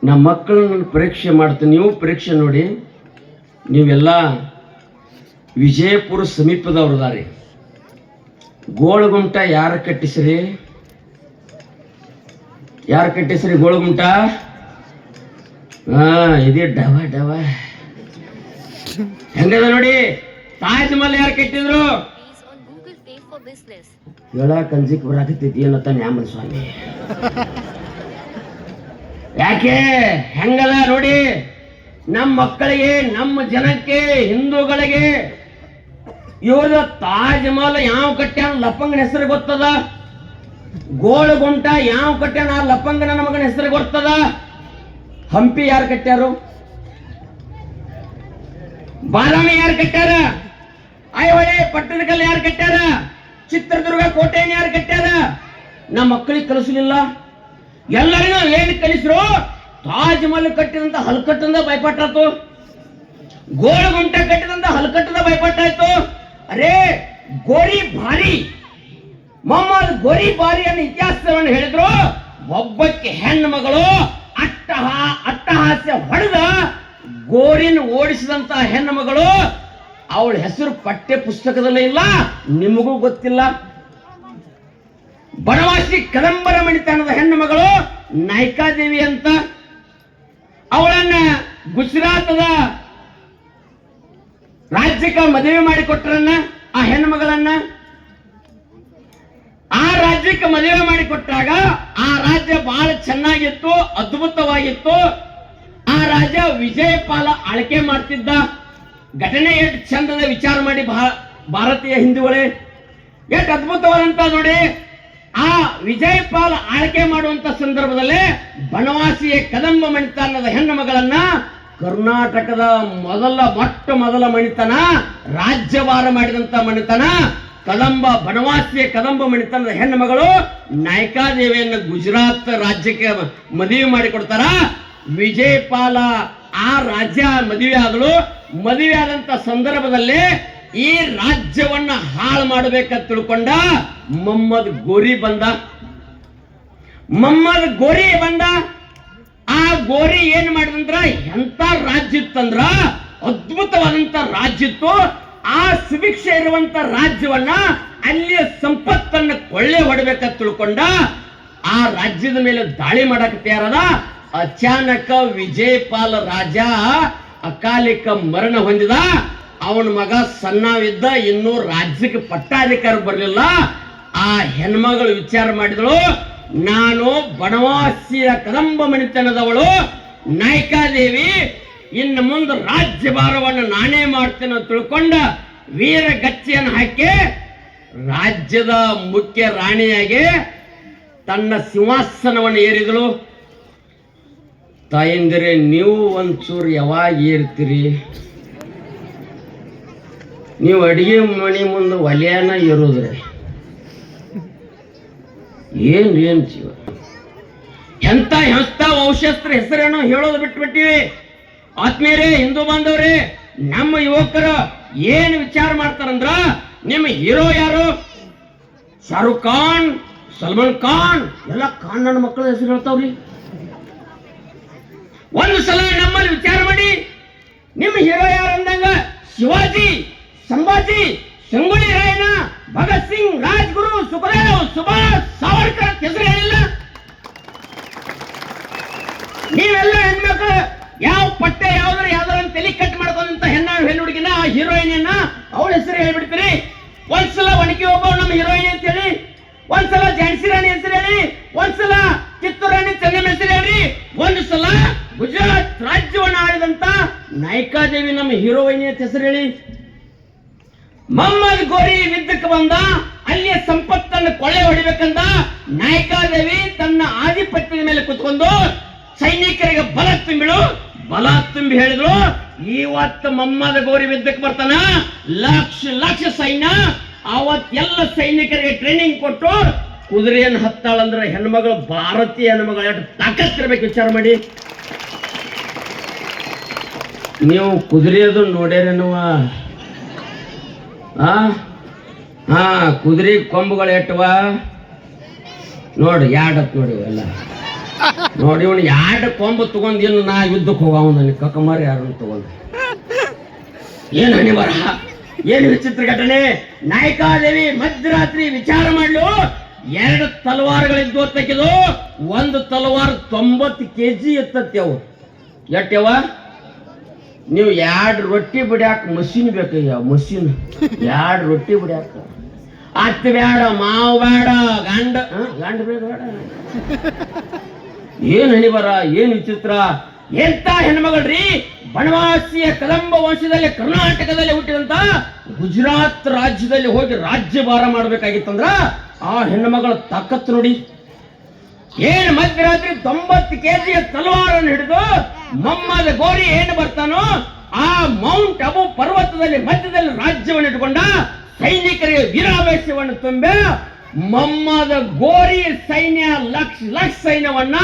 ನಮ್ಮ ಮಕ್ಕಳನ್ನ ಪರೀಕ್ಷೆ ಮಾಡ್ತೀನಿ, ನೀವು ಪರೀಕ್ಷೆ ನೋಡಿ. ನೀವೆಲ್ಲ ವಿಜಯಪುರ ಸಮೀಪದವ್ರದಾರಿ. ಗೋಳಗುಂಟ ಯಾರು ಕಟ್ಟಿಸ್ರಿ? ಯಾರು ಕಟ್ಟಿಸ್ರಿ ಗೋಳಗುಂಟ? ಇದೇ ಡವ ಡವ ಹೆಂಗದ ನೋಡಿ. ತಾಜ್ ಮಹಲ್ ಯಾರು ಕಟ್ಟಿದ್ರು? ಹೇಳ ಕಂಜಿಕ್ ಬರಾಕತ್ತೈತಿ ಏನತ್ತ ನ್ಯಾಮಲ್ ಸ್ವಾಮಿ. ಯಾಕೆ ಹೆಂಗದ ನೋಡಿ. ನಮ್ಮ ಮಕ್ಕಳಿಗೆ, ನಮ್ಮ ಜನಕ್ಕೆ, ಹಿಂದೂಗಳಿಗೆ ಇವ್ರದ ತಾಜ್ ಮಹಲ್ ಯಾವ ಕಟ್ಟ್ಯಾನ ಲಪಂಗನ ಹೆಸರು ಗೊತ್ತದ. ಗೋಳಗುಂಟ ಯಾವ ಕಟ್ಟ್ಯಾನ ಲಪಂಗನ ನಮಗನ ಹೆಸರು ಗೊತ್ತದ. ಹಂಪಿ ಯಾರು ಕಟ್ಟ್ಯಾರು? ಬಾದಾಮಿ ಯಾರು ಕಟ್ಟ್ಯಾರ? ಐಹೊಳೆ ಪಟ್ಟದಕಲ್ಲು ಯಾರು ಕಟ್ಟ್ಯಾರ? ಚಿತ್ರದುರ್ಗ ಕೋಟೆಯನ್ನು ಯಾರು ಕಟ್ಟ್ಯಾರ? ನಮ್ಮ ಮಕ್ಕಳಿಗೆ ಕಲಿಸಲಿಲ್ಲ. ಎಲ್ಲರಿಗೂ ಏನು ಕಲಿಸ್ರು? ತಾಜ್ ಮಹಲ್ ಕಟ್ಟಿದಂತ ಹಲ್ಕಟ್ಟದಿಂದ ಬೈಪಾಟಾಯ್ತು, ಗೋಳಗುಂಟ ಕಟ್ಟಿದಂತ ಹಲ್ಕಟ್ಟದ ಬೈಪಾಟಾಯ್ತು. ಅರೇ ಗೋರಿ ಭಾರಿ, ಮೊಹಮ್ಮದ್ ಗೋರಿ ಬಾರಿ ಅನ್ನೋ ಇತಿಹಾಸವನ್ನು ಹೇಳಿದ್ರು. ಒಬ್ಬಕ್ಕೆ ಹೆಣ್ಣು ಮಗಳು ಅಟ್ಟಹಾಸ್ಯ ಹೊಡೆದ ಗೋರಿನ ಓಡಿಸಿದಂತ ಹೆಣ್ಣು ಮಗಳು, ಅವಳ ಹೆಸರು ಪಠ್ಯ ಪುಸ್ತಕದಲ್ಲೇ ಇಲ್ಲ, ನಿಮಗೂ ಗೊತ್ತಿಲ್ಲ. ಬನವಾಸಿ ಕದಂಬರ ಮಣಿತನದ ಹೆಣ್ಣು ಮಗಳು ನಾಯ್ಕಾದೇವಿ ಅಂತ. ಅವಳನ್ನ ಗುಜರಾತದ ರಾಜ್ಯಕ್ಕೆ ಮದುವೆ ಮಾಡಿಕೊಟ್ರನ್ನ, ಆ ಹೆಣ್ಣು ಮಗಳನ್ನ ಆ ರಾಜ್ಯಕ್ಕೆ ಮದುವೆ ಮಾಡಿಕೊಟ್ಟಾಗ ಆ ರಾಜ್ಯ ಬಹಳ ಚೆನ್ನಾಗಿತ್ತು, ಅದ್ಭುತವಾಗಿತ್ತು. ಆ ರಾಜ ವಿಜಯಪಾಲ ಆಳ್ಕೆ ಮಾಡ್ತಿದ್ದ. ಘಟನೆ ಎಷ್ಟು ಚಂದದ ವಿಚಾರ ಮಾಡಿ, ಭಾರತೀಯ ಹಿಂದೂಗಳೇ ಎಷ್ಟು ಅದ್ಭುತವಾದಂತ ನೋಡಿ. ಆ ವಿಜಯಪಾಲ ಆಳ್ಕೆ ಮಾಡುವಂತ ಸಂದರ್ಭದಲ್ಲಿ ಬನವಾಸಿಯ ಕದಂಬ ಮಣಿತನದ ಹೆಣ್ಣು ಮಗಳನ್ನ ಕರ್ನಾಟಕದ ಮೊಟ್ಟ ಮೊದಲ ಮಣಿತನ, ರಾಜ್ಯಭಾರ ಮಾಡಿದಂತ ಮಣಿತನ ಬನವಾಸಿಯ ಕದಂಬ ಮಣಿತನದ ಹೆಣ್ಣು ಮಗಳು ನಾಯ್ಕಾದೇವಿಯನ್ನು ಗುಜರಾತ್ ರಾಜ್ಯಕ್ಕೆ ಮದುವೆ ಮಾಡಿಕೊಡ್ತಾರ. ವಿಜಯಪಾಲ ಆ ರಾಜ್ಯ ಮದುವೆ ಆದಳು. ಮದುವೆ ಆದಂತ ಸಂದರ್ಭದಲ್ಲಿ ಈ ರಾಜ್ಯವನ್ನ ಹಾಳು ಮಾಡಬೇಕಂತ ತಿಳ್ಕೊಂಡ ಮೊಹಮ್ಮದ್ ಗೋರಿ ಬಂದ. ಆ ಗೋರಿ ಏನ್ ಮಾಡಿದಂದ್ರ, ಎಂತ ರಾಜ್ಯ ಇತ್ತಂದ್ರ ಅದ್ಭುತವಾದಂತ ರಾಜ್ಯ ಇತ್ತು. ಆ ಸುಭಿಕ್ಷೆ ಇರುವಂತ ರಾಜ್ಯವನ್ನ, ಅಲ್ಲಿಯ ಸಂಪತ್ತನ್ನ ಕೊಳ್ಳೆ ಹೊಡಬೇಕಂತ ತಿಳ್ಕೊಂಡ ಆ ರಾಜ್ಯದ ಮೇಲೆ ದಾಳಿ ಮಾಡಕ್ ತಯಾರದ. ಅಚಾನಕ ವಿಜಯಪಾಲ ರಾಜ ಅಕಾಲಿಕ ಮರಣ ಹೊಂದಿದ. ಅವನ ಮಗ ಸಣ್ಣವಿದ್ದ, ಇನ್ನೂ ರಾಜ್ಯಕ್ಕೆ ಪಟ್ಟಾಧಿಕಾರ ಬರಲಿಲ್ಲ. ಆ ಹೆಣ್ಮಗಳು ವಿಚಾರ ಮಾಡಿದಳು, ನಾನು ಬನವಾಸಿಯ ಕದಂಬ ಮಣಿತನದವಳು ನಾಯ್ಕಾದೇವಿ, ಇನ್ನು ಮುಂದೆ ರಾಜ್ಯಭಾರವನ್ನು ನಾನೇ ಮಾಡ್ತೇನೆ ಅಂತ ತಿಳ್ಕೊಂಡ ವೀರ ಗಚ್ಚೆಯನ್ನು ಹಾಕಿ ರಾಜ್ಯದ ಮುಖ್ಯ ರಾಣಿಯಾಗಿ ತನ್ನ ಸಿಂಹಾಸನವನ್ನು ಏರಿದಳು. ತಾಯಂದಿರೇ, ನೀವು ಒಂಚೂರು ಯಾವಾಗ ಏರ್ತೀರಿ? ನೀವು ಅಡಿಗೆ ಮನೆ ಮುಂದೆ ಒಲೆಯನ ಇರೋದ್ರಿ ಏನ್ ಜೀವ? ಎಂತ ವಂಶಸ್ತ್ರ ಹೆಸರೇನೋ ಹೇಳೋದು ಬಿಟ್ಬಿಟ್ಟಿವಿ. ಆತ್ಮೀಯರೇ, ಹಿಂದೂ ಬಾಂಧವರೇ, ನಮ್ಮ ಯುವಕರು ಏನು ವಿಚಾರ ಮಾಡ್ತಾರಂದ್ರ, ನಿಮ್ಮ ಹೀರೋ ಯಾರು? ಶಾರುಖ್ ಖಾನ್, ಸಲ್ಮಾನ್ ಖಾನ್, ಎಲ್ಲ ಖಾನ್ ನನ್ನ ಮಕ್ಕಳ ಹೆಸರು ಹೇಳ್ತಾವ್ರಿ. ಒಂದು ಸಲ ನಮ್ಮಲ್ಲಿ ವಿಚಾರ ಮಾಡಿ, ನಿಮ್ಮ ಹೀರೋ ಯಾರು ಅಂದಂಗ ಶಿವಾಜಿ, ಸಂಭಾಜಿ, ಸಂಗೊಳ್ಳಿ ರಾಯಣ್ಣ, ಭಗತ್ ಸಿಂಗ್, ರಾಜ್ಗುರು, ಸುಖದೇವ್, ಸುಭಾಷ್, ಸಾವರ್ಕರ್ ಹೆಸರು ಹೇಳಿಲ್ಲ. ನೀವೆಲ್ಲ ಹೆಣ್ಮಕ್ಳು ಯಾವ ಪಟ್ಟೆ ಯಾವ್ದಾರ ತಲೆ ಕಟ್ ಮಾಡ್ಕೊಂಡಂತ ಹೆಣ್ಣು ಹುಡುಗಿನ, ಆ ಹೀರೋಯಿನ್ ಅವಳ ಹೆಸರು ಹೇಳ್ಬಿಡ್ತೀರಿ. ಒಂದ್ಸಲ ಒಣಗಿ ಒಬ್ಬ ನಮ್ಮ ಹೀರೋಯಿನ್ ಅಂತ ಹೇಳಿ, ಒಂದ್ಸಲ ಝಾನ್ಸಿ ರಾಣಿ ಹೆಸರು ಹೇಳಿ, ಒಂದ್ಸಲ ಕಿತ್ತೂರು ರಾಣಿ ಚೆನ್ನಮ್ಮ ಹೆಸರು ಹೇಳಿ, ಒಂದು ಸಲ ಗುಜರಾತ್ ರಾಜ್ಯವನ್ನು ಆಳಿದಂತ ನಾಯ್ಕಾದೇವಿ ನಮ್ಮ ಹೀರೋಯಿನ್ ಅಂತ ಹೆಸರು ಹೇಳಿ. ಮೊಹಮ್ಮದ್ ಗೋರಿ ಯುದ್ಧಕ್ಕೆ ಬಂದ, ಅಲ್ಲಿಯ ಸಂಪತ್ತನ್ನು ಕೊಳ್ಳೆ ಹೊಡಿಬೇಕಂದ ನಾಯ್ಕಾದೇವಿ ತನ್ನ ಆಧಿಪತ್ಯದ ಮೇಲೆ ಕುತ್ಕೊಂಡು ಸೈನಿಕರಿಗೆ ಬಲ ತುಂಬಿ ಹೇಳಿದ್ರು, ಇವತ್ತು ಮೊಹಮ್ಮದ್ ಗೋರಿ ಯುದ್ಧಕ್ಕೆ ಬರ್ತಾನ, ಲಕ್ಷ ಸೈನ್ಯ. ಅವತ್ತೆಲ್ಲ ಸೈನಿಕರಿಗೆ ಟ್ರೈನಿಂಗ್ ಕೊಟ್ಟು ಕುದುರೆಯನ್ನು ಹತ್ತಾಳಂದ್ರೆ ಹೆಣ್ಮಗಳು, ಭಾರತೀಯ ಹೆಣ್ಮಗಳು ಎಷ್ಟು ತಾಕತ್ತಿರ್ಬೇಕು ವಿಚಾರ ಮಾಡಿ. ನೀವು ಕುದುರೆಯದು ನೋಡ್ಯಾರೇನುವ? ಕುದುರೆ ಕೊಂಬುಗಳು ಎಟ್ಟವ ನೋಡಿ, ಯಾಡತ್ ನೋಡಿ ಎಲ್ಲ ನೋಡಿ. ಇವನು ಎರಡು ಕೊಂಬು ತಗೊಂಡ್ ಇನ್ನು ನಾ ಯುದ್ಧಕ್ಕೆ ಹೋಗವ ನನಗೆ ಕಕ್ಕಮಾರಿ ಯಾರನ್ನು ತಗೊಂಡು ಏನು ಹಣಿ ಬರಹ, ಏನು ವಿಚಿತ್ರ ಘಟನೆ. ನಾಯ್ಕಾದೇವಿ ಮಧ್ಯರಾತ್ರಿ ವಿಚಾರ ಮಾಡ್ಲು, 2 ತಲವಾರುಗಳಿದ್ದು ತೆಗೆದು, ಒಂದು ತಲವಾರು 90 kg ಎತ್ತತ್ಯವು. ಎಟ್ಟವ? ನೀವು 2 ರೊಟ್ಟಿ ಬಿಡ್ಯಾಕ ಮಷೀನ್ ಬೇಕಯ್ಯ, ಮಷೀನ್. 2 ರೊಟ್ಟಿ ಬಿಡ್ಯಾಕ ಅತ್ತ ಬೇಡ, ಮಾವು ಬೇಡ, ಗಂಡ ಬೇಡ. ಏನ್ ಹಣಿ ಬರ, ಏನ್ ವಿಚಿತ್ರ. ಎಂತ ಹೆಣ್ಮಗಳ್ರಿ, ಬನವಾಸಿಯ ಕದಂಬ ವಂಶದಲ್ಲಿ ಕರ್ನಾಟಕದಲ್ಲಿ ಹುಟ್ಟಿದಂತ ಗುಜರಾತ್ ರಾಜ್ಯದಲ್ಲಿ ಹೋಗಿ ರಾಜ್ಯಭಾರ ಮಾಡ್ಬೇಕಾಗಿತ್ತಂದ್ರ ಆ ಹೆಣ್ಮಗಳ ತಾಕತ್ತು ನೋಡಿ. ಏನ್ ಮಧ್ಯರಾತ್ರಿ 90 ಕೆಜಿಯ ತಲವಾರನ್ನು ಹಿಡಿದು ಮೊಹಮ್ಮದ್ ಗೋರಿ ಏನು ಬರ್ತಾನೋ ಆ ಮೌಂಟ್ ಅಬು ಪರ್ವತದಲ್ಲಿ ಮಧ್ಯದಲ್ಲಿ ರಾಜ್ಯವನ್ನು ಇಟ್ಟುಕೊಂಡ ಸೈನಿಕರಿಗೆ ವೀರಾವೇಶವನ್ನು ತುಂಬ ಮೊಹಮ್ಮದ್ ಗೋರಿ ಸೈನ್ಯ ಲಕ್ಷ ಸೈನ್ಯವನ್ನ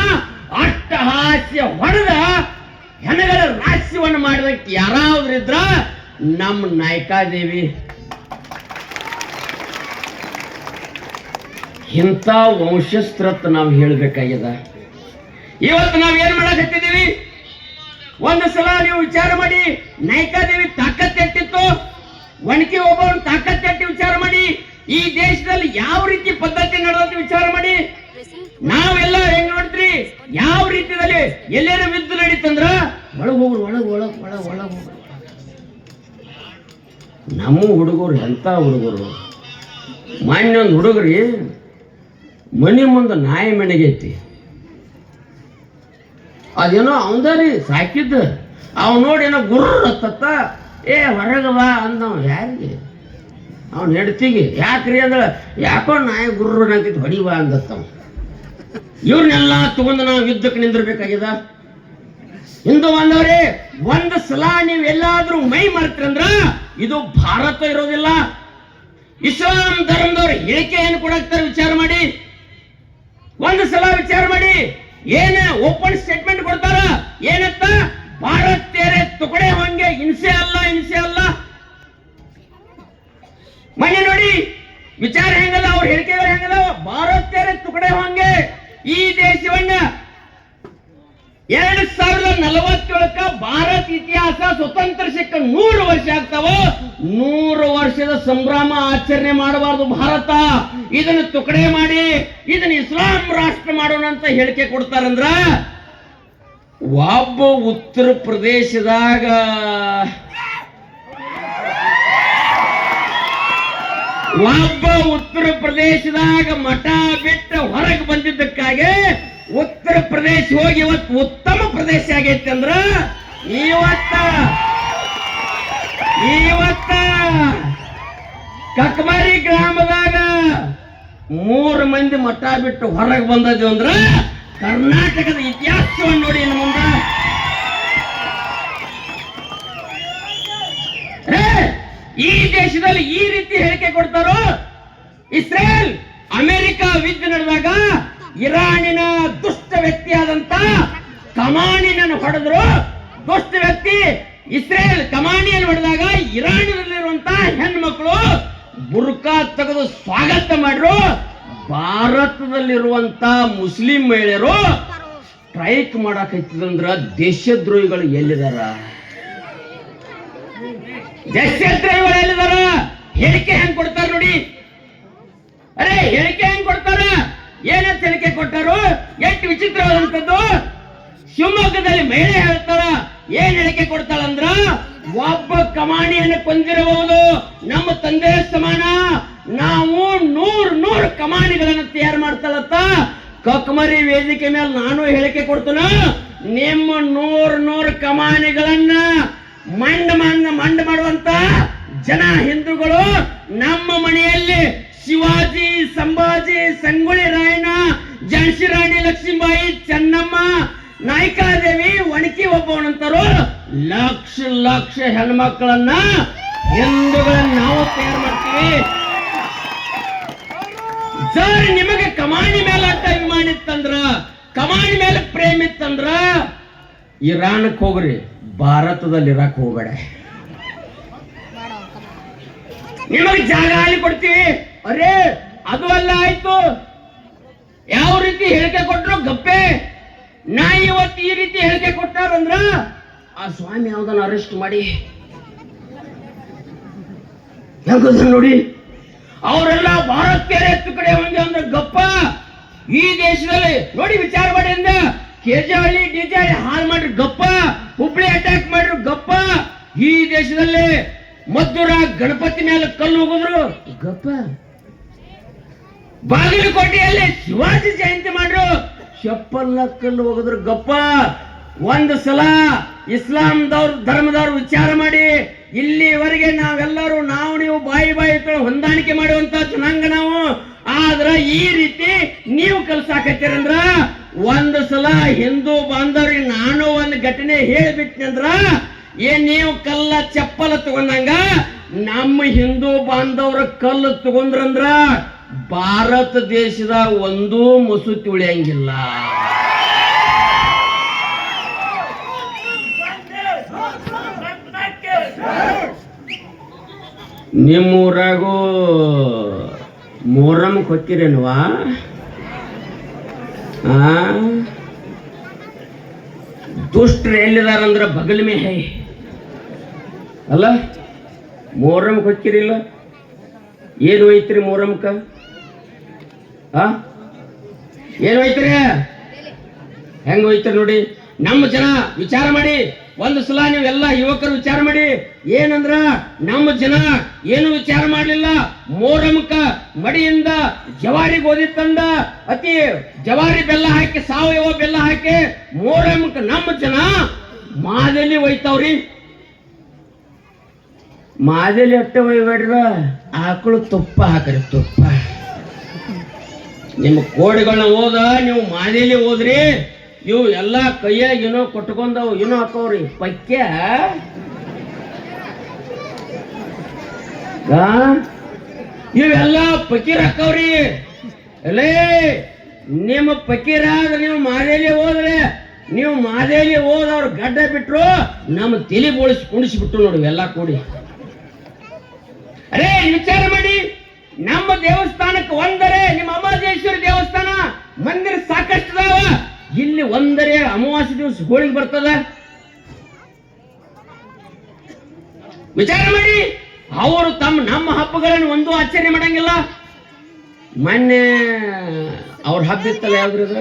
ಅಟ್ಟಹಾಸ್ಯ ಹೊಡೆದ ಹೆಣಗಳ ರಾಜ್ಯವನ್ನು ಮಾಡಿದಕ್ಕೆ ಯಾರಾದ್ರಿದ್ರ ನಮ್ಮ ನಾಯಕಾದೇವಿ. ಇಂಥ ವಂಶಸ್ತ್ರತ್ ನಾವು ಹೇಳ್ಬೇಕಾಗ್ಯದ. ಇವತ್ತು ನಾವ್ ಏನ್ ಮಾಡಕತ್ತಿದ್ದೀವಿ? ಒಂದು ಸಲ ನೀವು ವಿಚಾರ ಮಾಡಿ, ನಾಯಕಾದೇವಿ ತಾಕತ್ತೆಟ್ಟಿತ್ತು, ಒಣಕಿ ಒಬ್ಬವನ್ ತಾಕತ್ತೆಟ್ಟಿ ವಿಚಾರ ಮಾಡಿ, ಈ ದೇಶದಲ್ಲಿ ಯಾವ ರೀತಿ ಪದ್ಧತಿ ನಡೆದ ವಿಚಾರ ಮಾಡಿ. ನಾವೆಲ್ಲ ಹೆಂಗ್ ನೋಡ್ತೀರಿ, ಯಾವ ರೀತಿಯಲ್ಲಿ ಎಲ್ಲೇನ ಯುದ್ಧ ನಡೀತಂದ್ರ ಒಳಗ್ ಹೋಗ್ರು ಒಳಗ್ ಒಳಗ್ ಒಳಗ್ ಒಳಗ್ ಹೋಗ್ರು. ನಮ್ಮ ಹುಡುಗರು ಎಂತ ಹುಡುಗರು, ಮಾನ್ಯ ಒಂದು ಹುಡುಗರಿ ಮನಿ ಮುಂದೆ ನಾಯಿ ಮೆಣಗೈತಿ, ಅದೇನೋ ಅವಂದಾರಿ ಸಾಕಿದ್ದ, ಅವ್ ನೋಡಿ ಏನೋ ಗುರ್ರತ್ತ ಹೊರಗೆ ಬಾ ಅಂದವ. ಯಾರಿಗೆ? ಅವನ್ ಹೆಡ್ತಿಗೆ. ಯಾಕ್ರಿ ಅಂದ್ರ ಯಾಕೋ ನಾಯಿ ಗುರ್ರ ಅಂತಿದ್ ಹೊಡಿವಾ ಅಂದತ್ತವ. ಇವ್ರನ್ನೆಲ್ಲ ತಗೊಂಡು ನಾವು ಯುದ್ಧಕ್ಕೆ ನಿಂದಿರ್ಬೇಕಾಗ್ಯದ. ಹಿಂದೂ ಬಂದವ್ರೆ, ಒಂದು ಸಲ ನೀವೆಲ್ಲಾದ್ರೂ ಮೈ ಮರೆತ್ರಂದ್ರ ಇದು ಭಾರತ ಇರೋದಿಲ್ಲ. ಇಸ್ಲಾಂ ಧರ್ಮದವ್ರ ಹೇಳಿಕೆ ಏನು ಕೊಡಾಕ್ತಾರೆ ವಿಚಾರ ಮಾಡಿ. ಒಂದು ಸಲ ವಿಚಾರ ಮಾಡಿ, ಏನ ಓಪನ್ ಸ್ಟೇಟ್ಮೆಂಟ್ ಕೊಡ್ತಾರ, ಏನತ್ತ ಭಾರತ್ ತೇರೆ ತುಕಡೆ ಹೋಂಗೆ, ಹಿಂಸೆ ಅಲ್ಲ ಹಿಂಸೆ ಅಲ್ಲ. ಮನೆ ನೋಡಿ ವಿಚಾರ ಹೆಂಗದ, ಅವ್ರ ಹೇಳಿಕೆಗಳು ಹೆಂಗದ, ಭಾರತ್ ತೇರೆ ತುಕಡೆ ಹೋಂಗೆ. ಈ ದೇಶವನ್ನ 2047ಕ್ಕ ಭಾರತ ಇತಿಹಾಸ ಸ್ವತಂತ್ರ ಸಿಕ್ಕ 100 ವರ್ಷ ಆಗ್ತಾವ. 100 ವರ್ಷದ ಸಂಭ್ರಮ ಆಚರಣೆ ಮಾಡಬಾರದು ಭಾರತ. ಇದನ್ನು ತುಕಡೆ ಮಾಡಿ ಇದನ್ನ ಇಸ್ಲಾಂ ರಾಷ್ಟ್ರ ಮಾಡೋಣ ಅಂತ ಹೇಳಿಕೆ ಕೊಡ್ತಾರಂದ್ರ, ಒಬ್ಬ ಉತ್ತರ ಪ್ರದೇಶದಾಗ ಮಠ ಬಿಟ್ಟು ಹೊರಗೆ ಬಂದಿದ್ದಕ್ಕಾಗಿ ಉತ್ತರ ಪ್ರದೇಶ ಹೋಗಿ ಇವತ್ತು ಉತ್ತಮ ಪ್ರದೇಶ ಆಗೈತಿ ಅಂದ್ರ, ಇವತ್ತ ಕಕ್ಮರಿ ಗ್ರಾಮದಾಗ 3 ಮಂದಿ ಮಠ ಬಿಟ್ಟು ಹೊರಗೆ ಬಂದದ್ದು ಅಂದ್ರ ಕರ್ನಾಟಕದ ಇತಿಹಾಸವನ್ನು ನೋಡಿ. ಇನ್ನು ಮುಂದ ಈ ದೇಶದಲ್ಲಿ ಈ ರೀತಿ ಹೇಳಿಕೆ ಕೊಡ್ತಾರೋ. ಇಸ್ರೇಲ್ ಅಮೆರಿಕ ಯುದ್ಧ ನಡೆದಾಗ ಇರಾನಿನ ದುಷ್ಟ ವ್ಯಕ್ತಿಯಾದಂತ ಕಮಾನಿನನ್ನು ಹೊಡೆದ್ರು. ದುಷ್ಟ ವ್ಯಕ್ತಿ ಇಸ್ರೇಲ್ ಕಮಾನಿಯನ್ನು ಹೊಡೆದಾಗ ಇರಾನಿನಲ್ಲಿರುವಂತಹ ಹೆಣ್ಮಕ್ಳು ಬುರ್ಕಾ ತೆಗೆದು ಸ್ವಾಗತ ಮಾಡ್ರು. ಭಾರತದಲ್ಲಿರುವಂತ ಮುಸ್ಲಿಂ ಮಹಿಳೆಯರು ಸ್ಟ್ರೈಕ್ ಮಾಡಾಕೈತಿದಂದ್ರ ದೇಶದ್ರೋಹಿಗಳು ಎಲ್ಲಿದಾರ? ದೇಶದ್ರೋಹಿಗಳು ಎಲ್ಲಿದಾರ? ಹೇಳಿಕೆ ಹೆಂಗ್ ಕೊಡ್ತಾರ ನೋಡಿ. ಅರೆ ಹೇಳಿಕೆ ಹೆಂಗ್ ಕೊಡ್ತಾರ? ಏನಂತ ಹೇಳಿಕೆ ಕೊಟ್ಟರು? ಎಷ್ಟು ವಿಚಿತ್ರವಾದಂಥದ್ದು. ಶಿವಮೊಗ್ಗದಲ್ಲಿ ಮಹಿಳೆ ಹೇಳ್ತಾಳ, ಏನ್ ಹೇಳಿಕೆ ಕೊಡ್ತಾಳಂದ್ರ, ಒಬ್ಬ ಕಮಾಣಿಯನ್ನು ಕೊಂದಿರಬಹುದು, ನಮ್ಮ ತಂದೆ ಸಮಾನ, ನಾವು 100 ಕಮಾನಿಗಳನ್ನು ತಯಾರು ಮಾಡ್ತಾಳತ್ತ. ಕಕ್ಮರಿ ವೇದಿಕೆ ಮೇಲೆ ನಾನು ಹೇಳಿಕೆ ಕೊಡ್ತೇನೆ, ನಿಮ್ಮ 100 ಕಮಾನಿಗಳನ್ನ ಮಂಡ ಮಾಡುವಂತ ಜನ ಹಿಂದೂಗಳು ನಮ್ಮ ಮನೆಯಲ್ಲಿ ಶಿವಾಜಿ, ಸಂಭಾಜಿ, ಸಂಗೊಳ್ಳಿ ರಾಯಣ್ಣ, ಝಾನ್ಸಿ ರಾಣಿ ಲಕ್ಷ್ಮೀಬಾಯಿ, ಚೆನ್ನಮ್ಮ, ನಾಯಕಾದೇವಿ, ಒಣಕಿ ಒಬ್ಬವನಂತರು ಲಕ್ಷ ಹೆಣ್ಮಕ್ಳನ್ನ ಹಿಂದೂಗಳನ್ನ ನಾವು ತಯಾರು ಮಾಡ್ತೀವಿ. ಜರ್ ನಿಮಗೆ ಕಮಾನಿ ಮೇಲೆ ಅಡ್ಡ ಅಭಿಮಾನ ಇತ್ತಂದ್ರ, ಕಮಾನಿ ಮೇಲೆ ಪ್ರೇಮ ಇತ್ತಂದ್ರ ಇರಾನ್ಕ್ ಹೋಗ್ರಿ, ಭಾರತದಲ್ಲಿ ಇರಾಕ್ ಹೋಗಬೇಡ. ನಿಮಗೆ ಜಾಗ ಅಲ್ಲಿ ಕೊಡ್ತೀವಿ. ಅರೇ ಅದು ಅಲ್ಲ ಆಯ್ತು, ಯಾವ ರೀತಿ ಹೇಳಿಕೆ ಕೊಟ್ರು ಗಪ್ಪೆ. ನಾ ಇವತ್ತು ಈ ರೀತಿ ಹೇಳಿಕೆ ಕೊಟ್ಟಾರಂದ್ರ ಆ ಸ್ವಾಮಿ ಯಾವ್ದನ್ನ ಅರೆಸ್ಟ್ ಮಾಡಿ ಹೆಂಗದ ನೋಡಿ. ಅವರೆಲ್ಲ ಭಾರತ ಕೆರೆ ಎತ್ತು ಕಡೆ ಹೋಗಿ ಅಂದ್ರೆ ಗಪ್ಪ. ಈ ದೇಶದಲ್ಲಿ ನೋಡಿ ವಿಚಾರ ಮಾಡಿ ಅಂದ, ಕೆಜಹಳ್ಳಿ ಡಿಜೆ ಹಾಳು ಮಾಡ್ರಿ ಗಪ್ಪ, ಹುಬ್ಳಿ ಅಟ್ಯಾಕ್ ಮಾಡ್ರಿ ಗಪ್ಪ. ಈ ದೇಶದಲ್ಲಿ ಮದ್ದೂರ ಗಣಪತಿ ಮೇಲೆ ಕಲ್ಲು ಹೋಗಿದ್ರು ಗಪ್ಪ. ಬಾಗಲಕೋಟೆಯಲ್ಲಿ ಶಿವಾಜಿ ಜಯಂತಿ ಮಾಡ್ರು, ಚಪ್ಪಲ್ಲ ಕಲ್ಲು ಹೋಗಿದ್ರು ಗಪ್ಪ. ಒಂದು ಸಲ ಇಸ್ಲಾಂ ಧರ್ಮದವ್ರು ವಿಚಾರ ಮಾಡಿ, ಇಲ್ಲಿವರೆಗೆ ನಾವೆಲ್ಲರೂ ನೀವು ಬಾಯಿ ಹೊಂದಾಣಿಕೆ ಮಾಡುವಂತ ಜನಾಂಗ ನಾವು. ಆದ್ರ ಈ ರೀತಿ ನೀವು ಕಲ್ಸಾಕತ್ತೀರಂದ್ರ ಒಂದು ಸಲ ಹಿಂದೂ ಬಾಂಧವ್ರಿಗೆ ನಾನು ಒಂದು ಘಟನೆ ಹೇಳಿಬಿಟ್ನಂದ್ರ ಏನ್ ನೀವು ಕಲ್ಲ ಚಪ್ಪಲ ತಗೊಂಡಂಗ ನಮ್ಮ ಹಿಂದೂ ಬಾಂಧವ್ರ ಕಲ್ಲು ತಗೊಂಡ್ರಂದ್ರ ಭಾರತ ದೇಶದ ಒಂದೂ ಮಸೂತಿ ಉಳಿಯಂಗಿಲ್ಲ. ನಿಮ್ಮೂರಾಗೂ ಮೊಹರಮ್ಗೆ ಹೊಕ್ಕಿರೇನುವಾ? ದುಷ್ಟ್ರು ಎಲ್ಲಿದಾರಂದ್ರ ಬಗಲ್ ಮೇ ಹೈ ಅಲ್ಲ. ಮೊಹರಮ್ಗೆ ಹೊಕ್ಕಿರಿಲ್ಲ, ಏನು ಐತ್ರಿ ಮೊಹರಮ್ಕ? ಏನು ಐತ್ರಿ? ಹೆಂಗ ಹೋಯ್ತರಿ ನೋಡಿ. ನಮ್ಮ ಜನ ವಿಚಾರ ಮಾಡಿ, ಒಂದು ಸಲ ನೀವೆಲ್ಲ ಯುವಕರು ವಿಚಾರ ಮಾಡಿ. ಏನಂದ್ರ ನಮ್ಮ ಜನ ಏನು ವಿಚಾರ ಮಾಡಲಿಲ್ಲ. ಮೊಹರಮ್ಕ ಮಡಿಯಿಂದ ಜವಾರಿ ಗೋಧಿ ತಂದ ಅತಿ ಜವಾರಿ ಬೆಲ್ಲ ಹಾಕಿ, ಸಾವಯವ ಬೆಲ್ಲ ಹಾಕಿ ಮೊಹರಮ್ಕ ನಮ್ಮ ಜನ ಮಾದಲಿ ಒಯ್ತಾವ್ರಿ. ಮಾದಲಿ ಅಟ್ಟೆ ಒಯ್ಬೇಡ್ರ, ಆಕಳು ತುಪ್ಪ ಹಾಕ್ರಿ. ತುಪ್ಪ ನಿಮ್ಮ ಕೋಡಿಗಳನ್ನ ಓದ, ನೀವು ಮಾದಲಿ ಓದ್ರಿ. ಇವು ಎಲ್ಲ ಕೈಯಾಗ ಏನೋ ಕೊಟ್ಕೊಂಡವು, ಏನೋ ಹಾಕವ್ರಿ ಪಕ್ಯ. ಇವೆಲ್ಲ ಪಕೀರ್ ಹಾಕವ್ರಿ. ಅಲ್ಲೇ ನಿಮ್ಮ ಪಕೀರಾದ ನೀವು ಮಾದೇಲಿ ಹೋದ್ರೆ, ನೀವು ಮಾದೇಲಿ ಹೋದವ್ರು ಗಡ್ಡ ಬಿಟ್ರು ನಮ್ಮ ತಲೆ ಬೋಳಿಸಿ ಕುಣಿಸ್ಬಿಟ್ಟು ನೋಡಿ ಎಲ್ಲ ಕೂಡಿ. ಅರೇ ವಿಚಾರ ಮಾಡಿ, ನಮ್ಮ ದೇವಸ್ಥಾನಕ್ಕೆ ಒಂದರೆ ನಿಮ್ಮ ಅಮಾದೇಶ್ವರಿ ದೇವಸ್ಥಾನ ಮಂದಿರ ಸಾಕಷ್ಟು ಅದಾವ. ಇಲ್ಲಿ ಒಂದರೆ ಅಮಾವಾಸ್ಯ ದಿವಸ ಹೋಳಿಗೆ ಬರ್ತದ. ವಿಚಾರ ಮಾಡಿ, ಅವರು ನಮ್ಮ ಹಬ್ಬಗಳನ್ನು ಒಂದು ಆಚರಣೆ ಮಾಡಂಗಿಲ್ಲ. ಮೊನ್ನೆ ಅವ್ರ ಹಬ್ಬ ಇತ್ತಲ್ಲ, ಯಾವ್ದ್ರದ?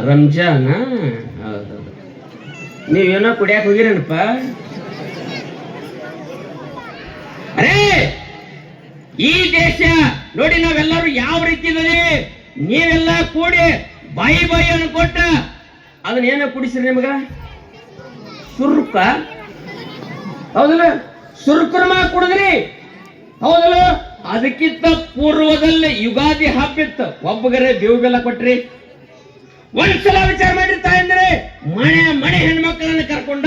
ರಂಜಾನ್. ಹೌದೌದು. ನೀವೇನೋ ಕುಡಿಯಾಕ ಹೋಗಿರೇನಪ್ಪ? ಅರೇ ಈ ದೇಶ ನೋಡಿ, ನಾವೆಲ್ಲರೂ ಯಾವ ರೀತಿ ಇದ್ದೀವಿ. ನೀವೆಲ್ಲ ಕೂಡಿ ಬಾಯಿ ಅನ್ನು ಕೊಟ್ಟ ಅದನ್ನೇನೋ ಕುಡಿಸ್ರಿ. ನಿಮಗ ಸುರ್ಕ ಹೌದಲ್ಲ, ಸುರ್ಕುರ್ಮ ಕುಡಿದ್ರಿ ಹೌದಲ್ಲ. ಅದಕ್ಕಿಂತ ಪೂರ್ವದಲ್ಲಿ ಯುಗಾದಿ ಹಬ್ಬಿತ್ತು, ಒಬ್ಬಗರೆ ಬೇವು ಬೆಲ್ಲ ಕೊಟ್ರಿ. ಒಂದ್ಸಲ ವಿಚಾರ ಮಾಡಿರ್ತಾ ಅಂದ್ರೆ ಮನೆ ಹೆಣ್ಮಕ್ಳನ್ನ ಕರ್ಕೊಂಡ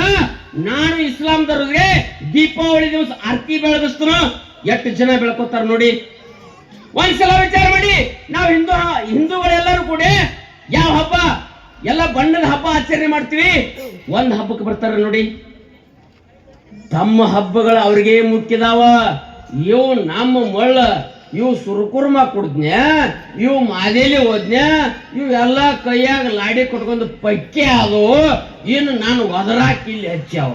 ನಾನು ಇಸ್ಲಾಂ ಧರ್ಮಕ್ಕೆ ದೀಪಾವಳಿ ದಿವಸ ಆರತಿ ಬೆಳಗಿಸ್ತನೋ, ಎಷ್ಟು ಜನ ಬೆಳ್ಕೋತಾರ ನೋಡಿ. ಒಂದ್ಸಲ ವಿಚಾರ ಮಾಡಿ, ನಾವು ಹಿಂದೂಗಳೆಲ್ಲರೂ ಕೂಡ ಯಾವ ಹಬ್ಬ ಎಲ್ಲ ಬಣ್ಣದ ಹಬ್ಬ ಆಚರಣೆ ಮಾಡ್ತೀವಿ. ಒಂದ್ ಹಬ್ಬಕ್ಕೆ ಬರ್ತಾರ ನೋಡಿ, ತಮ್ಮ ಹಬ್ಬಗಳು ಅವ್ರಿಗೆ ಮುಖ್ಯದಾವ. ಇವು ನಮ್ಮ ಮಳ್ಳ, ಇವು ಸುರ್ಕುರ್ಮ ಕುಡ್ದ್ನ್ಯ, ಇವು ಮಾದೇಲಿ ಹೋದ್ನ್ಯ, ಇವು ಎಲ್ಲ ಕೈಯಾಗ ಲಾಡಿ ಕೊಟ್ಕೊಂಡು ಪಕ್ಕೆ ಅದು. ಇನ್ನು ನಾನು ಒದರಾಕಿಲ್ಲಿ ಹಚ್ಚಾವ.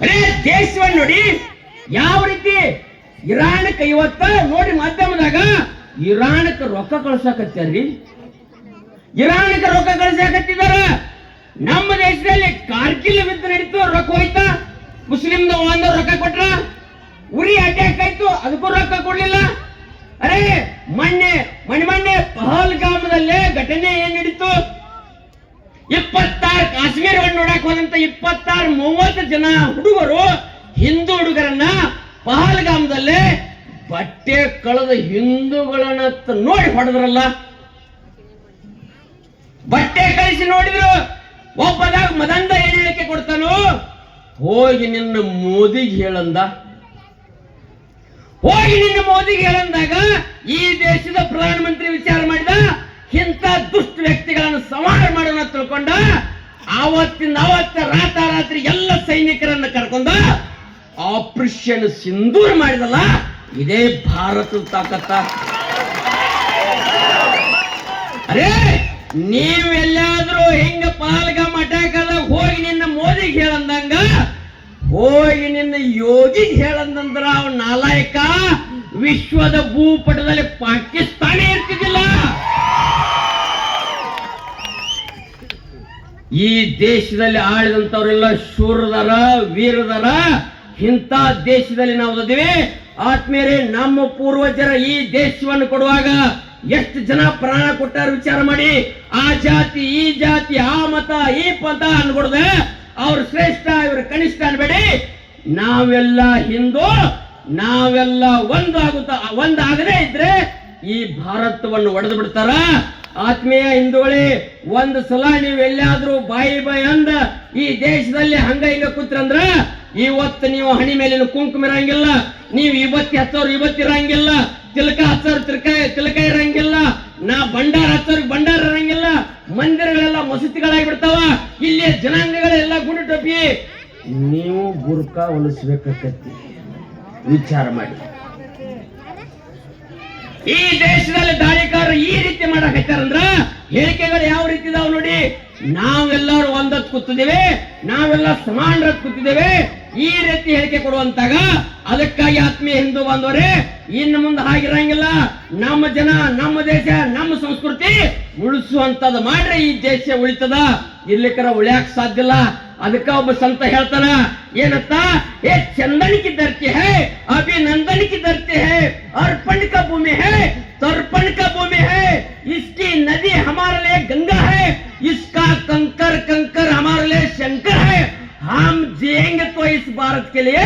ಅರೇ ದೇಶವನ್ನು ನೋಡಿ ಯಾವ ರೀತಿ. ಇರಾನಕ್ಕೆ ಇವತ್ತ ನೋಡಿ ಮಾಧ್ಯಮದಾಗ ಇರಾನಕ್ಕೆ ರೊಕ್ಕ ಕಳ್ಸಾಕತ್ಯಾರ್ರಿ. ಇರಾನಕ್ಕೆ ರೊಕ್ಕ ಕಳ್ಸಾಕತ್ತಿದಾರ. ನಮ್ಮ ದೇಶದಲ್ಲಿ ಕಾರ್ಗಿಲ್ ಯುದ್ಧ ನಡೀತು, ರೊಕ್ಕ ಹೋಯ್ತಾ? ಮುಸ್ಲಿಂ ಒಂದು ರೊಕ್ಕ ಕೊಟ್ರ. ಉರಿ ಅಟ್ಯಾಕ್ ಆಯ್ತು, ಅದಕ್ಕೂ ರೊಕ್ಕ ಕೊಡ್ಲಿಲ್ಲ. ಅರೇ ಮೊನ್ನೆ ಪಹಲ್ಗಾಮದಲ್ಲೇ ಘಟನೆ ಏನ್ ನಡೀತು? 26 ಕಾಶ್ಮೀರವನ್ನು ನೋಡಕ್ ಹೋದಂತ 26-30 ಜನ ಹುಡುಗರು, ಹಿಂದೂ ಹುಡುಗರನ್ನ ಪಹಲ್ಗಾಮದಲ್ಲೇ ಬಟ್ಟೆ ಕಳೆದ ಹಿಂದೂಗಳನ್ನ ನೋಡಿ ಹೊಡೆದ್ರಲ್ಲ. ಬಟ್ಟೆ ಕಳಿಸಿ ನೋಡಿದ್ರು. ಒಬ್ಬದಾಗ ಮದಂದ ಏನ್ ಹೇಳಿಕೆ ಕೊಡ್ತಾನೋ, ಹೋಗಿ ನಿನ್ನ ಮೋದಿಗೆ ಹೇಳಂದ. ಹೋಗಿ ನಿನ್ನ ಮೋದಿಗೆ ಹೇಳಂದಾಗ ಈ ದೇಶದ ಪ್ರಧಾನಮಂತ್ರಿ ವಿಚಾರ ಮಾಡಿದ, ಇಂಥ ದುಷ್ಟ ವ್ಯಕ್ತಿಗಳನ್ನು ಸಂಹಾರ ಮಾಡೋಣ ತಿಳ್ಕೊಂಡ. ಆವತ್ತಿಂದ ರಾತ್ರಿ ಎಲ್ಲ ಸೈನಿಕರನ್ನ ಕರ್ಕೊಂಡ ಆಪರೇಷನ್ ಸಿಂಧೂರ್ ಮಾಡಿದಲ್ಲ. ಇದೇ ಭಾರತದ ತಾಕತ್ತ. ಅರೇ ನೀವೆಲ್ಲಾದ್ರೂ ಹಿಂಗ ಪಹಲ್ಗಾಮ್ ಅಟ್ಯಾಕ್ ಆದಾಗ ಹೋಗಿ ನಿನ್ನ ಮೋದಿಗೆ ಹೇಳಂದಂಗ, ಹೋಗಿ ನಿನ್ನ ಯೋಗಿಗೆ ಹೇಳಂದಂದ್ರ ಅವ್ ನಾಲಾಯಕ ವಿಶ್ವದ ಭೂಪಟದಲ್ಲಿ ಪಾಕಿಸ್ತಾನ ಇರ್ತಿದ್ದಿಲ್ಲ. ಈ ದೇಶದಲ್ಲಿ ಆಳಿದಂತವರೆಲ್ಲ ಶೂರದಾರ, ವೀರದಾರ. ಇಂಥ ದೇಶದಲ್ಲಿ ನಾವು ಓದಿವಿ. ಆತ್ಮೀಯರೇ, ನಮ್ಮ ಪೂರ್ವಜರ ಈ ದೇಶವನ್ನು ಕೊಡುವಾಗ ಎಷ್ಟು ಜನ ಪ್ರಾಣ ಕೊಟ್ಟಾರ ವಿಚಾರ ಮಾಡಿ. ಆ ಜಾತಿ, ಈ ಜಾತಿ, ಆ ಮತ, ಈ ಪಂಥ ಅನ್ಕೊಡ್ದೆ ಅವ್ರು ಶ್ರೇಷ್ಠ ಇವ್ರ ಕನಿಷ್ಠ ಅನ್ಬೇಡಿ. ನಾವೆಲ್ಲ ಹಿಂದೂ, ನಾವೆಲ್ಲ ಒಂದಾಗದೇ ಇದ್ರೆ ಈ ಭಾರತವನ್ನು ಒಡೆದು ಬಿಡ್ತಾರ. ಆತ್ಮೀಯ ಹಿಂದೂಗಳೇ, ಒಂದು ಸಲ ನೀವು ಎಲ್ಲಾದ್ರೂ ಬಾಯಿ ಅಂದ ಈ ದೇಶದಲ್ಲಿ ಹಂಗ ಹಿಂಗ ಕೂತ್ರಂದ್ರ ಇವತ್ತು ನೀವು ಹಣಿ ಮೇಲಿನ ಕುಂಕುಮ ಇರಂಗಿಲ್ಲ, ನೀವು ಇವತ್ತಿ ಹಚ್ಚೋರು ಇವತ್ತಿ ಇರಂಗಿಲ್ಲ, ತಿಲಕ ಹಚ್ಚೋರು ತಿಲಕ ಇರಂಗಿಲ್ಲ, ನಾ ಭಂಡಾರ ಹಚ್ಚೋರು ಭಂಡಾರ ಇರಂಗಿಲ್ಲ, ಮಂದಿರಗಳೆಲ್ಲ ಮಸೂತಿಗಳಾಗಿ ಬಿಡ್ತಾವ, ಇಲ್ಲಿ ಜನಾಂಗಗಳೆಲ್ಲ ಗುಂಡು ಟೊಪ್ಪಿ. ನೀವು ಬುರ್ಕಾ ಹೊಲಿಸ್ಬೇಕಾಕತ್ತಿ, ವಿಚಾರ ಮಾಡಿ. ಈ ದೇಶದಲ್ಲಿ ದಾಳಿಕಾರರು ಈ ರೀತಿ ಮಾಡಕತ್ತಾರಂದ್ರ ಹೇಳಿಕೆಗಳು ಯಾವ ರೀತಿ ಇದಾವ್ ನೋಡಿ. ನಾವೆಲ್ಲರೂ ಒಂದತ್ ಕೂತಿದ್ದೇವೆ, ನಾವೆಲ್ಲ ಸಮಾನರತ್ ಕೂತಿದ್ದೇವೆ, ಈ ರೀತಿ ಹೇಳಿಕೆ ಕೊಡುವಂತಾಗ ಅದಕ್ಕಾಗಿ ಆತ್ಮೀಯ ಹಿಂದೂ ಬಾಂಧವರೇ, ಇನ್ನು ಮುಂದೆ ಹಾಗಿರಂಗಿಲ್ಲ. ನಮ್ಮ ಜನ, ನಮ್ಮ ದೇಶ, ನಮ್ಮ ಸಂಸ್ಕೃತಿ ಉಳಿಸುವಂತದ್ದು ಮಾಡ್ರೆ ಈ ದೇಶ ಉಳಿತದ, ಇರ್ಲಿಕ್ಕರ ಉಳಿಯಾಕ ಸಾಧ್ಯ ಇಲ್ಲ. ಅದಕ್ಕ ಒಬ್ಬ ಸಂತ ಹೇಳ್ತಾನ, ಏನತ್ತ, ಏ ಚಂದन की धरती है, अभिनंदन की धरती है, अर्पण का भूमि है, तर्पण का भूमि है, इसकी नदी हमारे लिए गंगा है, इसका कंकर कंकर हमारे लिए शंकर है. हम जिएंगे तो इस भारत के लिए,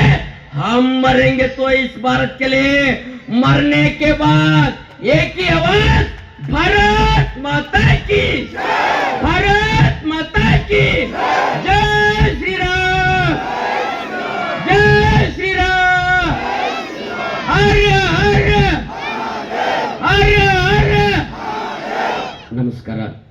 हम मरेंगे तो इस भारत के लिए. मरने के बाद एक ही आवाज, भारत माता की, भारत माता की जय श्री राम, जय श्री राम, हर हर हर हर. नमस्कार.